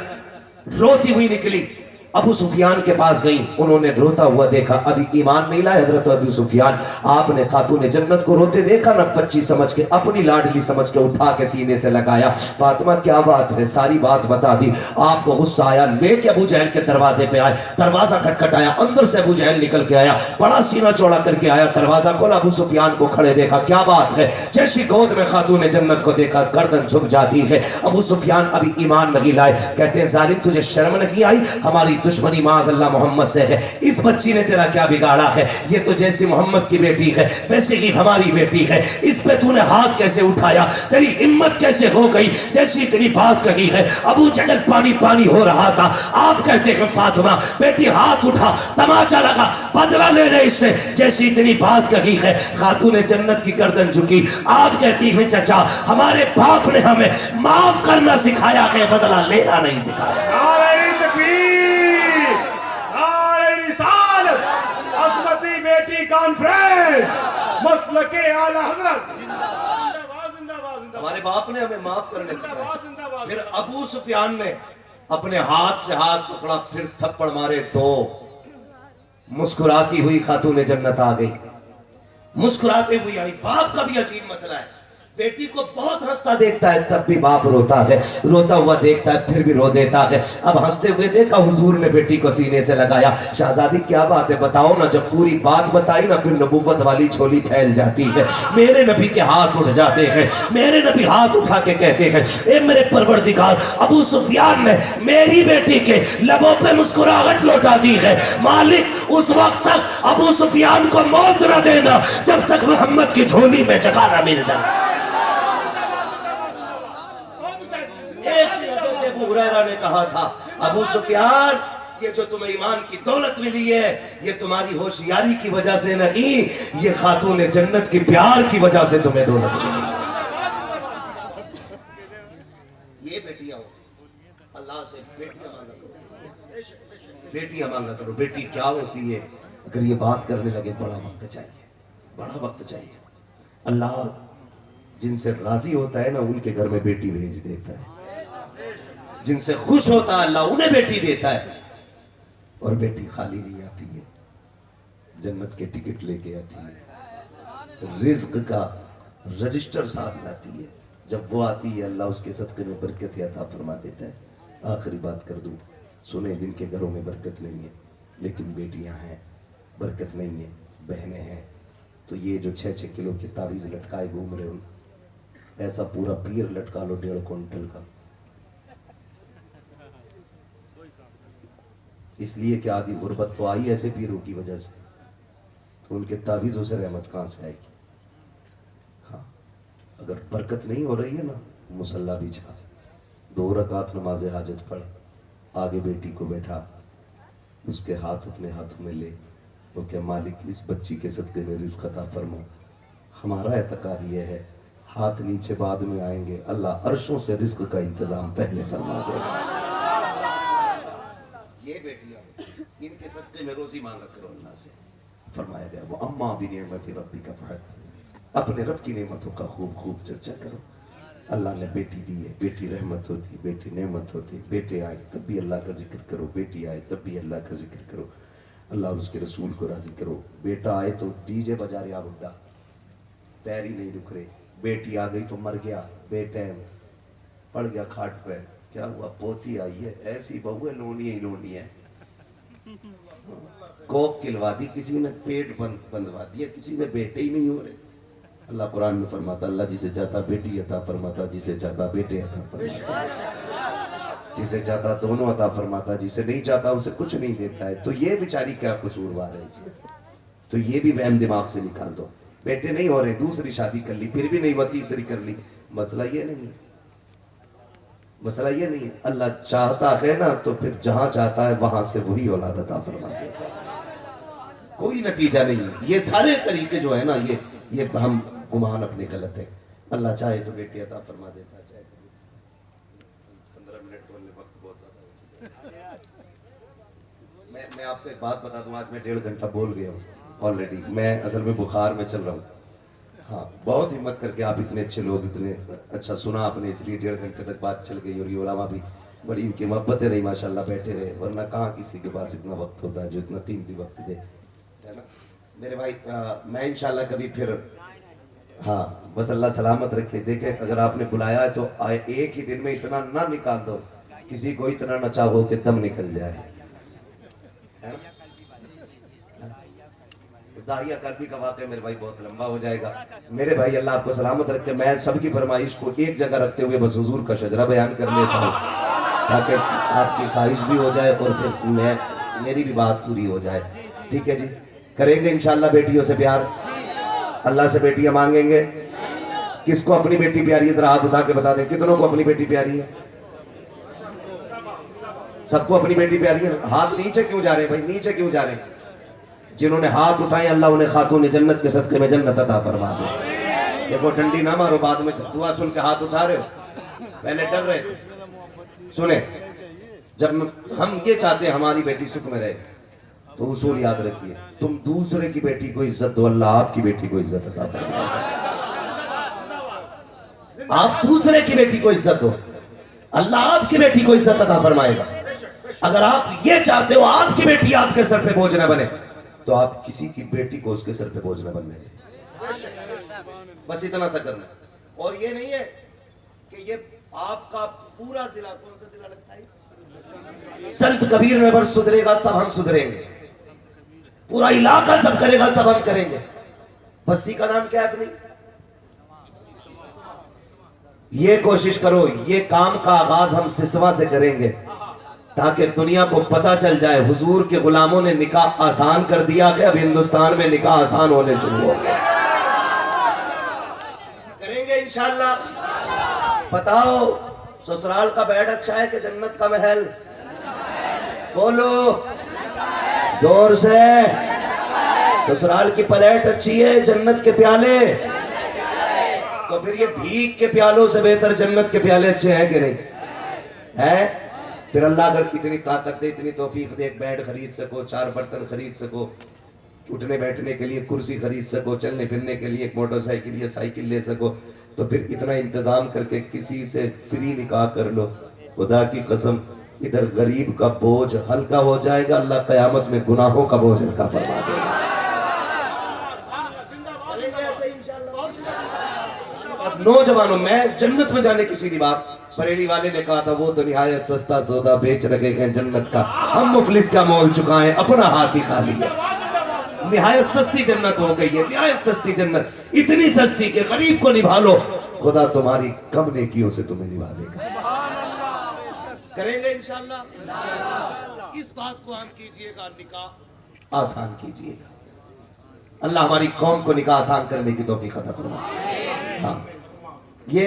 रोती हुई निकली, अबू सुफियान के पास गई, उन्होंने रोता हुआ देखा। अभी ईमान नहीं लाए हजरत अबू सुफियान, आपने खातून जन्नत को रोते देखा ना, बच्ची समझ के, अपनी लाडली समझ के उठा के सीने से लगाया। फातिमा क्या बात है? सारी बात बता दी। आपको गुस्सा आया, लेके अबू जहल के दरवाजे पे आए, दरवाजा खटखटाया, अंदर से अबू जहल निकल के आया, बड़ा सीना चौड़ा करके आया, दरवाजा खोला, अबू सुफियान को खड़े देखा। क्या बात है? जैसी गोद में खातून जन्नत को देखा गर्दन झुक जाती है। अबू सुफियान अभी ईमान नहीं लाए, कहते हैं जालिम तुझे शर्म नहीं आई? हमारी दुश्मनी माज़अल्लाह मोहम्मद से है, इस बच्ची ने तेरा क्या बिगाड़ा है? ये तो जैसी मोहम्मद की बेटी है वैसे ही हमारी बेटी है, इस पे तूने हाथ कैसे उठाया? तेरी हिम्मत कैसे हो गई? जैसी इतनी बात कही है। अबू जहल पानी पानी हो रहा था। आप कहते हैं फातिमा बेटी हाथ उठा, तमाचा लगा, बदला ले रहे इससे। जैसी इतनी बात कही है, खातून जन्नत की गर्दन झुकी। आप कहती हैं चाचा हमारे बाप ने हमें माफ करना सिखाया है, बदला लेना नहीं सिखाया। असमती बेटी कॉन्फ्रेंस मसलके आला हजरत हमारे बाप ने हमें माफ करने सिखाया। फिर अबू सुफियान ने अपने हाथ से हाथ पकड़ा, फिर थप्पड़ मारे तो मुस्कुराती हुई खातून जन्नत आ गई, मुस्कुराते हुई आई। बाप का भी अजीब मसला है, बेटी को बहुत हंसता देखता है तब भी बाप रोता है, रोता हुआ देखता है फिर भी रो देता है। अब हंसते हुए देखा हुजूर ने बेटी को सीने से लगाया। शहजादी क्या बात है बताओ ना। जब पूरी बात बताई ना, फिर नबुव्वत वाली झोली फैल जाती है। मेरे नबी के हाथ उठ जाते हैं, मेरे नबी हाथ उठा के कहते हैं ए मेरे परवरदिगार, अबू सुफियान ने मेरी बेटी के लबों पे मुस्कुराहट लौटा दी है। मालिक उस वक्त तक अबू सुफियान को मौत न देना जब तक मोहम्मद की झोली में जगह न मिल जाए। अबू हुरैरा ने कहा था अबू सुफियान ये जो तुम्हें ईमान की दौलत मिली है ये तुम्हारी होशियारी की वजह से नहीं, ये खातून जन्नत की प्यार की वजह से तुम्हें दौलत मिली। ये बेटियां अल्लाह से बेटियां मांगा करो, बेटियां मांगा करो। बेटी क्या होती है? अगर ये बात करने लगे बड़ा वक्त चाहिए, बड़ा वक्त चाहिए। अल्लाह जिनसे राजी होता है ना उनके घर में बेटी भेज देता है, जिनसे खुश होता है अल्लाह उन्हें बेटी देता है। और बेटी खाली नहीं आती है, जन्नत के टिकट लेके आती है, रिज्क का रजिस्टर साथ लाती है। जब वो आती है अल्लाह उसके सदक़े में बरकत अता फरमा देता है। आखिरी बात कर दूं, सुने जिनके घरों में बरकत नहीं है लेकिन बेटियां हैं, बरकत नहीं है, बहनें हैं, तो ये जो 6-6 किलो के तावीज़ लटकाए घूम रहे हो, ऐसा पूरा पीर लटका लो 1.5 क्विंटल का। इसलिए कि आधी गुर्बत तो आई ऐसे पीरों की वजह से, तो उनके तावीज़ों से रहमत कहाँ से आएगी। हाँ, अगर बरकत नहीं हो रही है ना, मुसल्ला बिछा, 2 रकात नमाज हाजत पढ़, आगे बेटी को बैठा, उसके हाथ अपने हाथों में ले, वो क्या मालिक इस बच्ची के सदक़े में रिज़्क़ अता फरमा। हमारा एतकाद ये है हाथ नीचे बाद में आएंगे, अल्लाह अर्शों से रिज़्क़ का इंतज़ाम पहले फरमा देगा। ये बेटियां इनके सदक़े में रोज़ी मांगा करो अल्लाह से। फरमाया गया वो अम्मा भी नेमत रब्बी का फहद, अपने रब की नेमतों का खूब खूब चर्चा करो। अल्लाह ने बेटी दी है, बेटी रहमत होती, बेटी नेमत होती। बेटे आए तब भी अल्लाह का जिक्र करो, बेटी आए तब भी अल्लाह का जिक्र करो, अल्लाह और उसके रसूल को राजी करो। बेटा आए तो डीजे बजा रहा बुड्ढा, पैर ही नहीं रुक रहे। बेटी आ गई तो मर गया, बेटैम पड़ गया खाट पे, क्या हुआ, पोती आई है, ऐसी बहू है, लोनी ही लोनी है। कोक खिलवा दी किसी ने, पेट बंधवा दिया किसी ने, बेटे ही नहीं हो रहे। अल्लाह कुरान में फरमाता, अल्लाह जिसे चाहता बेटी अता फरमाता, जिसे चाहता बेटे अता फरमाता, जिसे चाहता दोनों अता फरमाता, जिसे नहीं चाहता उसे कुछ नहीं देता है। तो ये बेचारी क्या कसूरवार है इसमें, तो ये भी वहम दिमाग से निकाल दो। बेटे नहीं हो रहे, दूसरी शादी कर ली, फिर भी नहीं हुआ, तीसरी कर ली। मसला ये नहीं है, मसला ये नहीं है। अल्लाह चाहता है ना तो फिर जहां चाहता है वहां से वही औलाद अता फरमा देता है, कोई नतीजा नहीं है। ये सारे तरीके जो है ना, ये हम गुमान अपने गलत है। अल्लाह चाहे तो बेटी अता फरमा देता, चाहे 15 मिनट बोलने वक्त बहुत ज्यादा। मैं आपको एक बात बता दूं, आज मैं 1.5 घंटा बोल गया हूँ ऑलरेडी। मैं असल में बुखार में चल रहा हूँ। हाँ, बहुत हिम्मत करके आप इतने अच्छे लोग, इतने अच्छा सुना आपने, इसलिए 1.5 घंटे तक बात चल गई। और ये उलमा भी बड़ी इनकी मोहब्बतें रही माशाल्लाह, बैठे रहे, वरना कहाँ किसी के पास इतना वक्त होता है जो इतना कीमती वक्त दे, है ना मेरे भाई। मैं इंशाल्लाह कभी फिर, हाँ बस अल्लाह सलामत रखे। देखे अगर आपने बुलाया है तो एक ही दिन में इतना ना निकाल दो, किसी को इतना नचा हो कि दम निकल जाए। दाहिया कल्बी का वाक़या मेरे भाई बहुत लंबा हो जाएगा। मेरे भाई अल्लाह आपको सलामत रखे। मैं सबकी फरमाइश को एक जगह रखते हुए बस हुजूर का शजरा बयान कर लेता हूँ, ताकि आपकी ख्वाहिश भी हो जाए और फिर मेरी भी बात पूरी हो जाए। ठीक है जी, करेंगे इंशाल्लाह बेटियों से प्यार, अल्लाह से बेटियां मांगेंगे। किसको अपनी बेटी प्यारी है, जरा हाथ उठा के बता दें, कितनों को अपनी बेटी प्यारी है? सबको अपनी बेटी प्यारी है। हाथ नीचे क्यों जा रहे हैं भाई, नीचे क्यों जा रहे हैं? जिन्होंने हाथ उठाए अल्लाह उन्हें खातून जन्नत के सदक़े में जन्नत अता फरमा दे। देखो डंडी ना मारो, बाद में दुआ सुन के हाथ उठा रहे हो, पहले डर रहे थे। सुने, जब हम ये चाहते हैं हमारी बेटी सुख में रहे, तो उसूल याद रखिए, तुम दूसरे की बेटी को इज्जत दो, अल्लाह आपकी बेटी को इज्जत अता फरमाएगा। आप दूसरे की बेटी को इज्जत दो, अल्लाह आपकी बेटी को इज्जत अता फरमाएगा। अगर आप ये चाहते हो आपकी बेटी आपके सर पे बोझ न बने, तो आप किसी की बेटी को उसके सर पे बोझ न बनने दें। बस इतना सा करना। और ये नहीं है कि ये आपका पूरा जिला, कौन सा जिला लगता है, संत कबीर में बस सुधरेगा तब हम सुधरेंगे, पूरा इलाका सब करेगा तब हम करेंगे। बस्ती का नाम क्या है अपनी? ये कोशिश करो, ये काम का आगाज हम सिसवा से करेंगे, ताकि दुनिया को पता चल जाए हुजूर के गुलामों ने निकाह आसान कर दिया कि अब हिंदुस्तान में निकाह आसान होने शुरू हो गए। करेंगे इंशाल्लाह। बताओ ससुराल का बेड अच्छा है कि जन्नत का महल? बोलो जोर से। ससुराल की प्लेट अच्छी है, जन्नत के प्याले? तो फिर ये भीख के प्यालों से बेहतर जन्नत के प्याले अच्छे हैं कि नहीं है? फिर अल्लाह अगर इतनी ताकत दे, इतनी तौफीक दे, एक बेड खरीद सको, 4 बर्तन खरीद सको, उठने बैठने के लिए कुर्सी खरीद सको, चलने फिरने के लिए एक मोटरसाइकिल या साइकिल ले सको, तो फिर इतना इंतजाम करके किसी से फ्री निकाह कर लो। खुदा की कसम इधर गरीब का बोझ हल्का हो जाएगा, अल्लाह कयामत में गुनाहों का बोझ हल्का फरमा देगा। नौजवानों, मैं जन्नत में जाने की सीधी बात, बरेली वाले ने कहा था वो तो निहायत सस्ता सौदा बेच रखे हैं जन्नत का, हम मुफलिस का मोल चुकाएं, अपना हाथ ही खाली है। निहायत सस्ती जन्नत हो गई है, निहायत सस्ती जन्नत, इतनी सस्ती कि गरीब को निभा लो, खुदा तुम्हारी कम नेकियों से तुम्हें निभा देगा। करेंगे इंशाअल्लाह। इस बात को हम कीजिएगा, निकाह आसान कीजिएगा। अल्लाह हमारी कौम को निकाह आसान करने की तौफीक अता फरमाए। हाँ, ये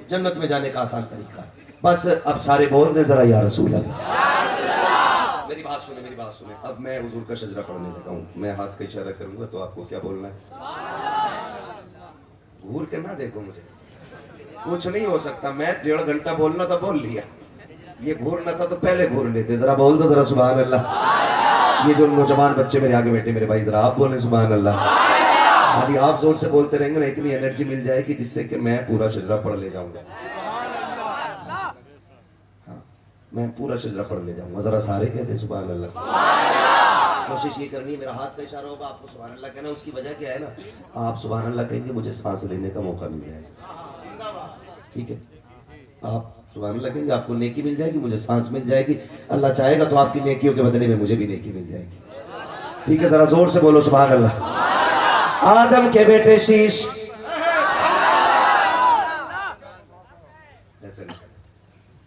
जन्नत में जाने का आसान तरीका है। बस अब सारे बोल दे जरा या रसूल अल्लाह। मेरी बात सुने, मेरी बात सुने। अब मैं हुजूर का शजरा पढ़ने लगा हूँ। मैं हाथ का इशारा करूंगा तो आपको क्या बोलना है? घूर के ना देखो मुझे, कुछ नहीं हो सकता। मैं 1.5 घंटा बोलना था, बोल लिया। ये घूरना था तो पहले घूर लेते। जरा बोल दो जरा सुभान अल्लाह। ये जो नौजवान बच्चे मेरे आगे बैठे मेरे भाई, जरा आप बोले सुभान अल्लाह। खाली आप जोर से बोलते रहेंगे ना, इतनी एनर्जी मिल जाएगी जिससे कि मैं पूरा शजरा पढ़ ले जाऊंगा। हाँ, मैं पूरा शजरा पढ़ ले जाऊंगा। जरा सारे कहते सुभान अल्लाह। कोशिश ये करनी है, मेरा हाथ का इशारा होगा, आपको सुभान अल्लाह कहना। उसकी वजह क्या है ना, आप सुभान अल्लाह कहेंगे मुझे सांस लेने का मौका मिल जाएगा। ठीक है, आप सुभान अल्लाह कहेंगे, आपको नेकी मिल जाएगी, मुझे सांस मिल जाएगी। अल्लाह चाहेगा तो आपकी नेकियों के बदले में मुझे भी नेकी मिल जाएगी। ठीक है, जरा जोर से बोलो सुभान अल्लाह। आदम के बेटे शीश, ऐसे नहीं,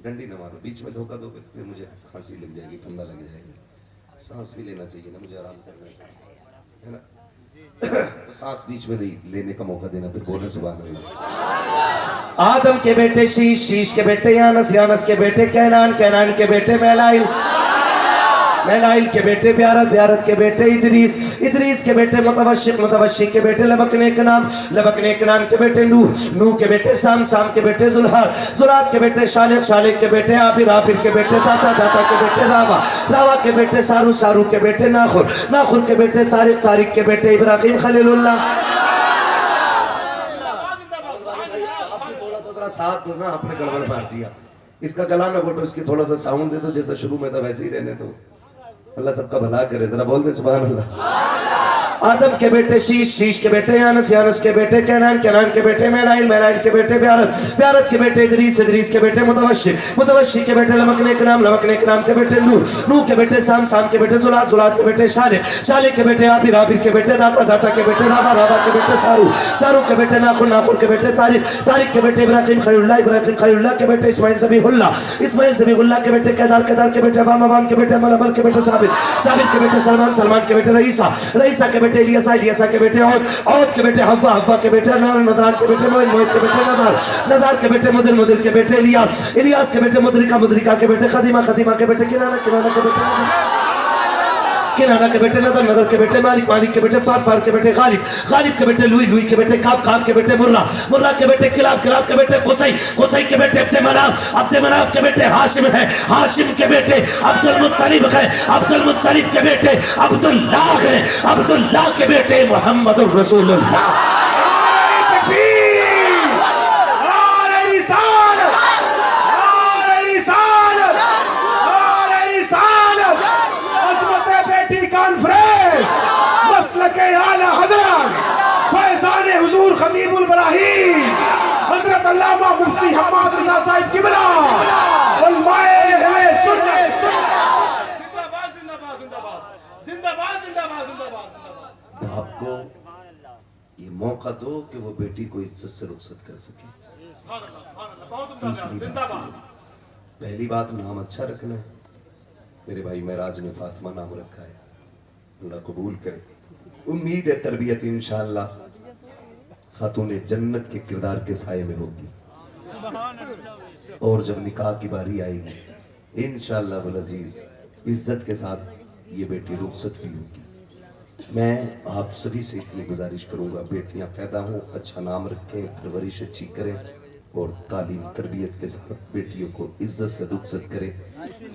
डंडी न मारो, बीच में धोखा दोगे तो फिर मुझे खांसी लग जाएगी, ठंडा लग जाएगी। सांस भी लेना चाहिए ना, मुझे आराम करना है ना। तो सांस बीच में नहीं लेने का मौका देना, फिर बोले सुभान अल्लाह। आदम के बेटे शीश, शीश के बेटे यानस, यानस के बेटे कैनान, कैनान के बेटे मैलाइल, मैलाइल के बेटे ब्यारत, ब्यारत के बेटे इदरीस, इदरीस के बेटे मुतवशिक, मुतवशिक के बेटे लबकने के नाम, लबकने के नाम के बेटे नूह, नूह के बेटे शाम, शाम के बेटे जुल्हाद, जुल्हाद के बेटे शालिक, शालिक के बेटे आबिर, आबिर के बेटे दाता, दाता के बेटे रावा, रावा के बेटे सारू, सारू के बेटे नाखुर, नाखुर के बेटे तारिक, तारिक के बेटे इब्राहिम खलीलुल्लाह। साथ दो ना, आपने गड़बड़ मार दिया। इसका गला ना घोटो, इसकी थोड़ा सा साउंड दे दो, जैसा शुरू में था वैसे ही रहने दो। अल्लाह सबका भला करे, जरा बोल दे सुभान अल्लाह। आदम के बेटे शीश, शीश के बेटे यानस, यानस के बेटे कैनान, कैनान के बेटे मैलाइल, मैलाइल के बेटे ब्यारत, ब्यारत के बेटे इदरीस, इदरीस के बेटे मुतवशिक, मुतवशिक के बेटे लबकने के नाम, लबकने के नाम के बेटे नूह, नूह के बेटे शाम, शाम के बेटे जुलाद, जुलाद के बेटे शालिक, शालिक के बेटे आबिर, आबिर के बेटे दाता, दाता के बेटे रावा, रावा के बेटे सारू, सारू के बेटे नाखुर, नाखुर के बेटे तारिक, तारिक के बेटे इब्राहिम खलीलुल्लाह, इब्राहिम खलीलुल्लाह के बेटे इस्माइल ज़बीहुल्लाह, इस्माइल ज़बीहुल्लाह के बेटे केदार, केदार के बेटे अवाम, अवाम के बेटे अमल, अमल के बेटे साबित, साबित के बेटे सलमान, सलमान के बेटे रईसा, रईसा के बेटे इलियासा, इलियासा के बेटे औद, औद के बेटे हव्वा, हव्वा के बेटे नदार, नदार के बेटे मोहित, मोहित के बेटे नदार, नदार के बेटे मुदिर, मुदिर के बेटे इलियास, इलियास के बेटे मुदरिका, मुदरिका के बेटे खदीमा, खदीमा के बेटे किनाना, किनाना के बेटे किनाना के बेटे नदर, नदर के बेटे मालिक, मालिक के बेटे फार, फार के बेटे गालिब, गालिब के बेटे लुई, लुई के बेटे काब, काब के बेटे मुर्रा, मुर्रा के बेटे किलाब, किलाब के बेटे कुसै, कुसै के बेटे अब्दे मनाफ, अब्दे मनाफ के बेटे हाशिम है, हाशिम के बेटे अब्दुल मुत्तलिब है, अब्दुल मुत्तलिब के बेटे अब्दुल्लाह है, अब्दुल्लाह के बेटे मुहम्मदुर रसूलुल्लाह। मसलके आला हज़रत फैज़ान हुज़ूर खतीबुल इब्राहीम हज़रत अल्लामा मुफ्ती हम्माद रज़ा साहिब किबला उलमाए अहले सुन्नत। जिंदाबाद जिंदाबाद जिंदाबाद जिंदाबाद जिंदाबाद जिंदाबाद। बाप को ये मौका दो कि वो बेटी को इज्जत से रुखसत कर सके। तीसरी बात, पहली बात नाम अच्छा रखना है। मेरे भाई महराज ने फातिमा नाम रखा है, अल्लाह कबूल करे। उम्मीद है तरबियत इंशाअल्लाह खातून जन्नत के किरदार के साये में होगी, और जब निकाह की बारी आएगी इंशाअल्लाह वल अजीज इज्जत के साथ ये बेटी रुखसत भी होगी। मैं आप सभी से इतनी गुजारिश करूंगा, बेटियां पैदा हों, अच्छा नाम रखें, परवरिश अच्छी करें, और तालीम तरबियत के साथ बेटियों को इज्जत से रुखसत करे।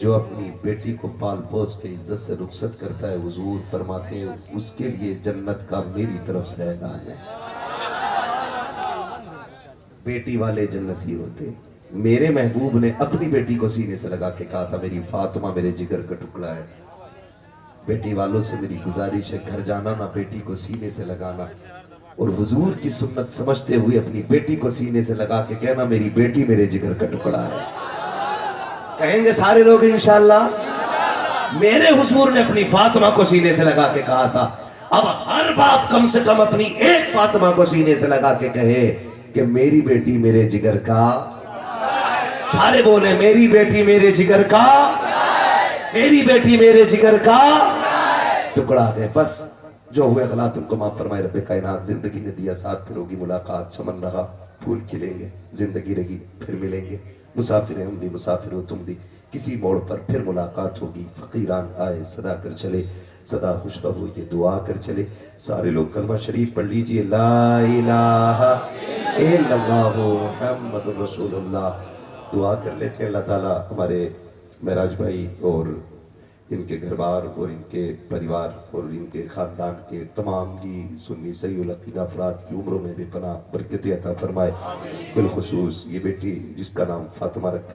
जो अपनी बेटी को पाल पोस के इज्जत से रुखसत करता है, हुजूर फरमाते हैं उसके लिए जन्नत का मेरी तरफ से ऐलान है। बेटी वाले जन्नती होते। मेरे महबूब ने अपनी बेटी को सीने से लगा के कहा था, मेरी फातिमा मेरे जिगर का टुकड़ा है। बेटी वालों से मेरी गुजारिश है, घर जाना ना बेटी को सीने से लगाना, और हुजूर की सुन्नत समझते हुए अपनी बेटी को सीने से लगा के कहना, मेरी बेटी मेरे जिगर का टुकड़ा है। कहेंगे सारे लोग इंशाअल्लाह। मेरे हुजूर ने अपनी फातिमा को सीने से लगा के कहा था। अब हर बाप कम से कम अपनी एक फातिमा को सीने से लगा के कहे कि मेरी बेटी मेरे जिगर का, सारे बोले मेरी बेटी मेरे जिगर का, मेरी बेटी मेरे जिगर का टुकड़ा है। बस जो हुए गलत उनको माफ फरमाए रब्बे कायनात। जिंदगी ने दिया साथ, फिर होगी मुलाकात, चमन रहा फूल खिलेंगे, जिंदगी रही फिर मिलेंगे। मुसाफिर हम भी, मुसाफिर हो तुम भी, किसी मोड़ पर फिर मुलाकात होगी। फकीरान आए सदा कर चले, सदा खुश रहो ये दुआ कर चले। सारे लोग कलमा शरीफ पढ़ लीजिए, ला इलाहा इल्लल्लाह मुहम्मदुर रसूलुल्लाह। दुआ कर लेते हैं अल्लाह ताला हमारे महराज भाई और इनके घर बार और इनके परिवार और इनके ख़ानदान के तमाम ही सुन्नी सही अकीदा अफराद की उम्रों में भी पनाह बरकत अता फरमाए। बिलखुसूस ये बेटी जिसका नाम फातिमा रखा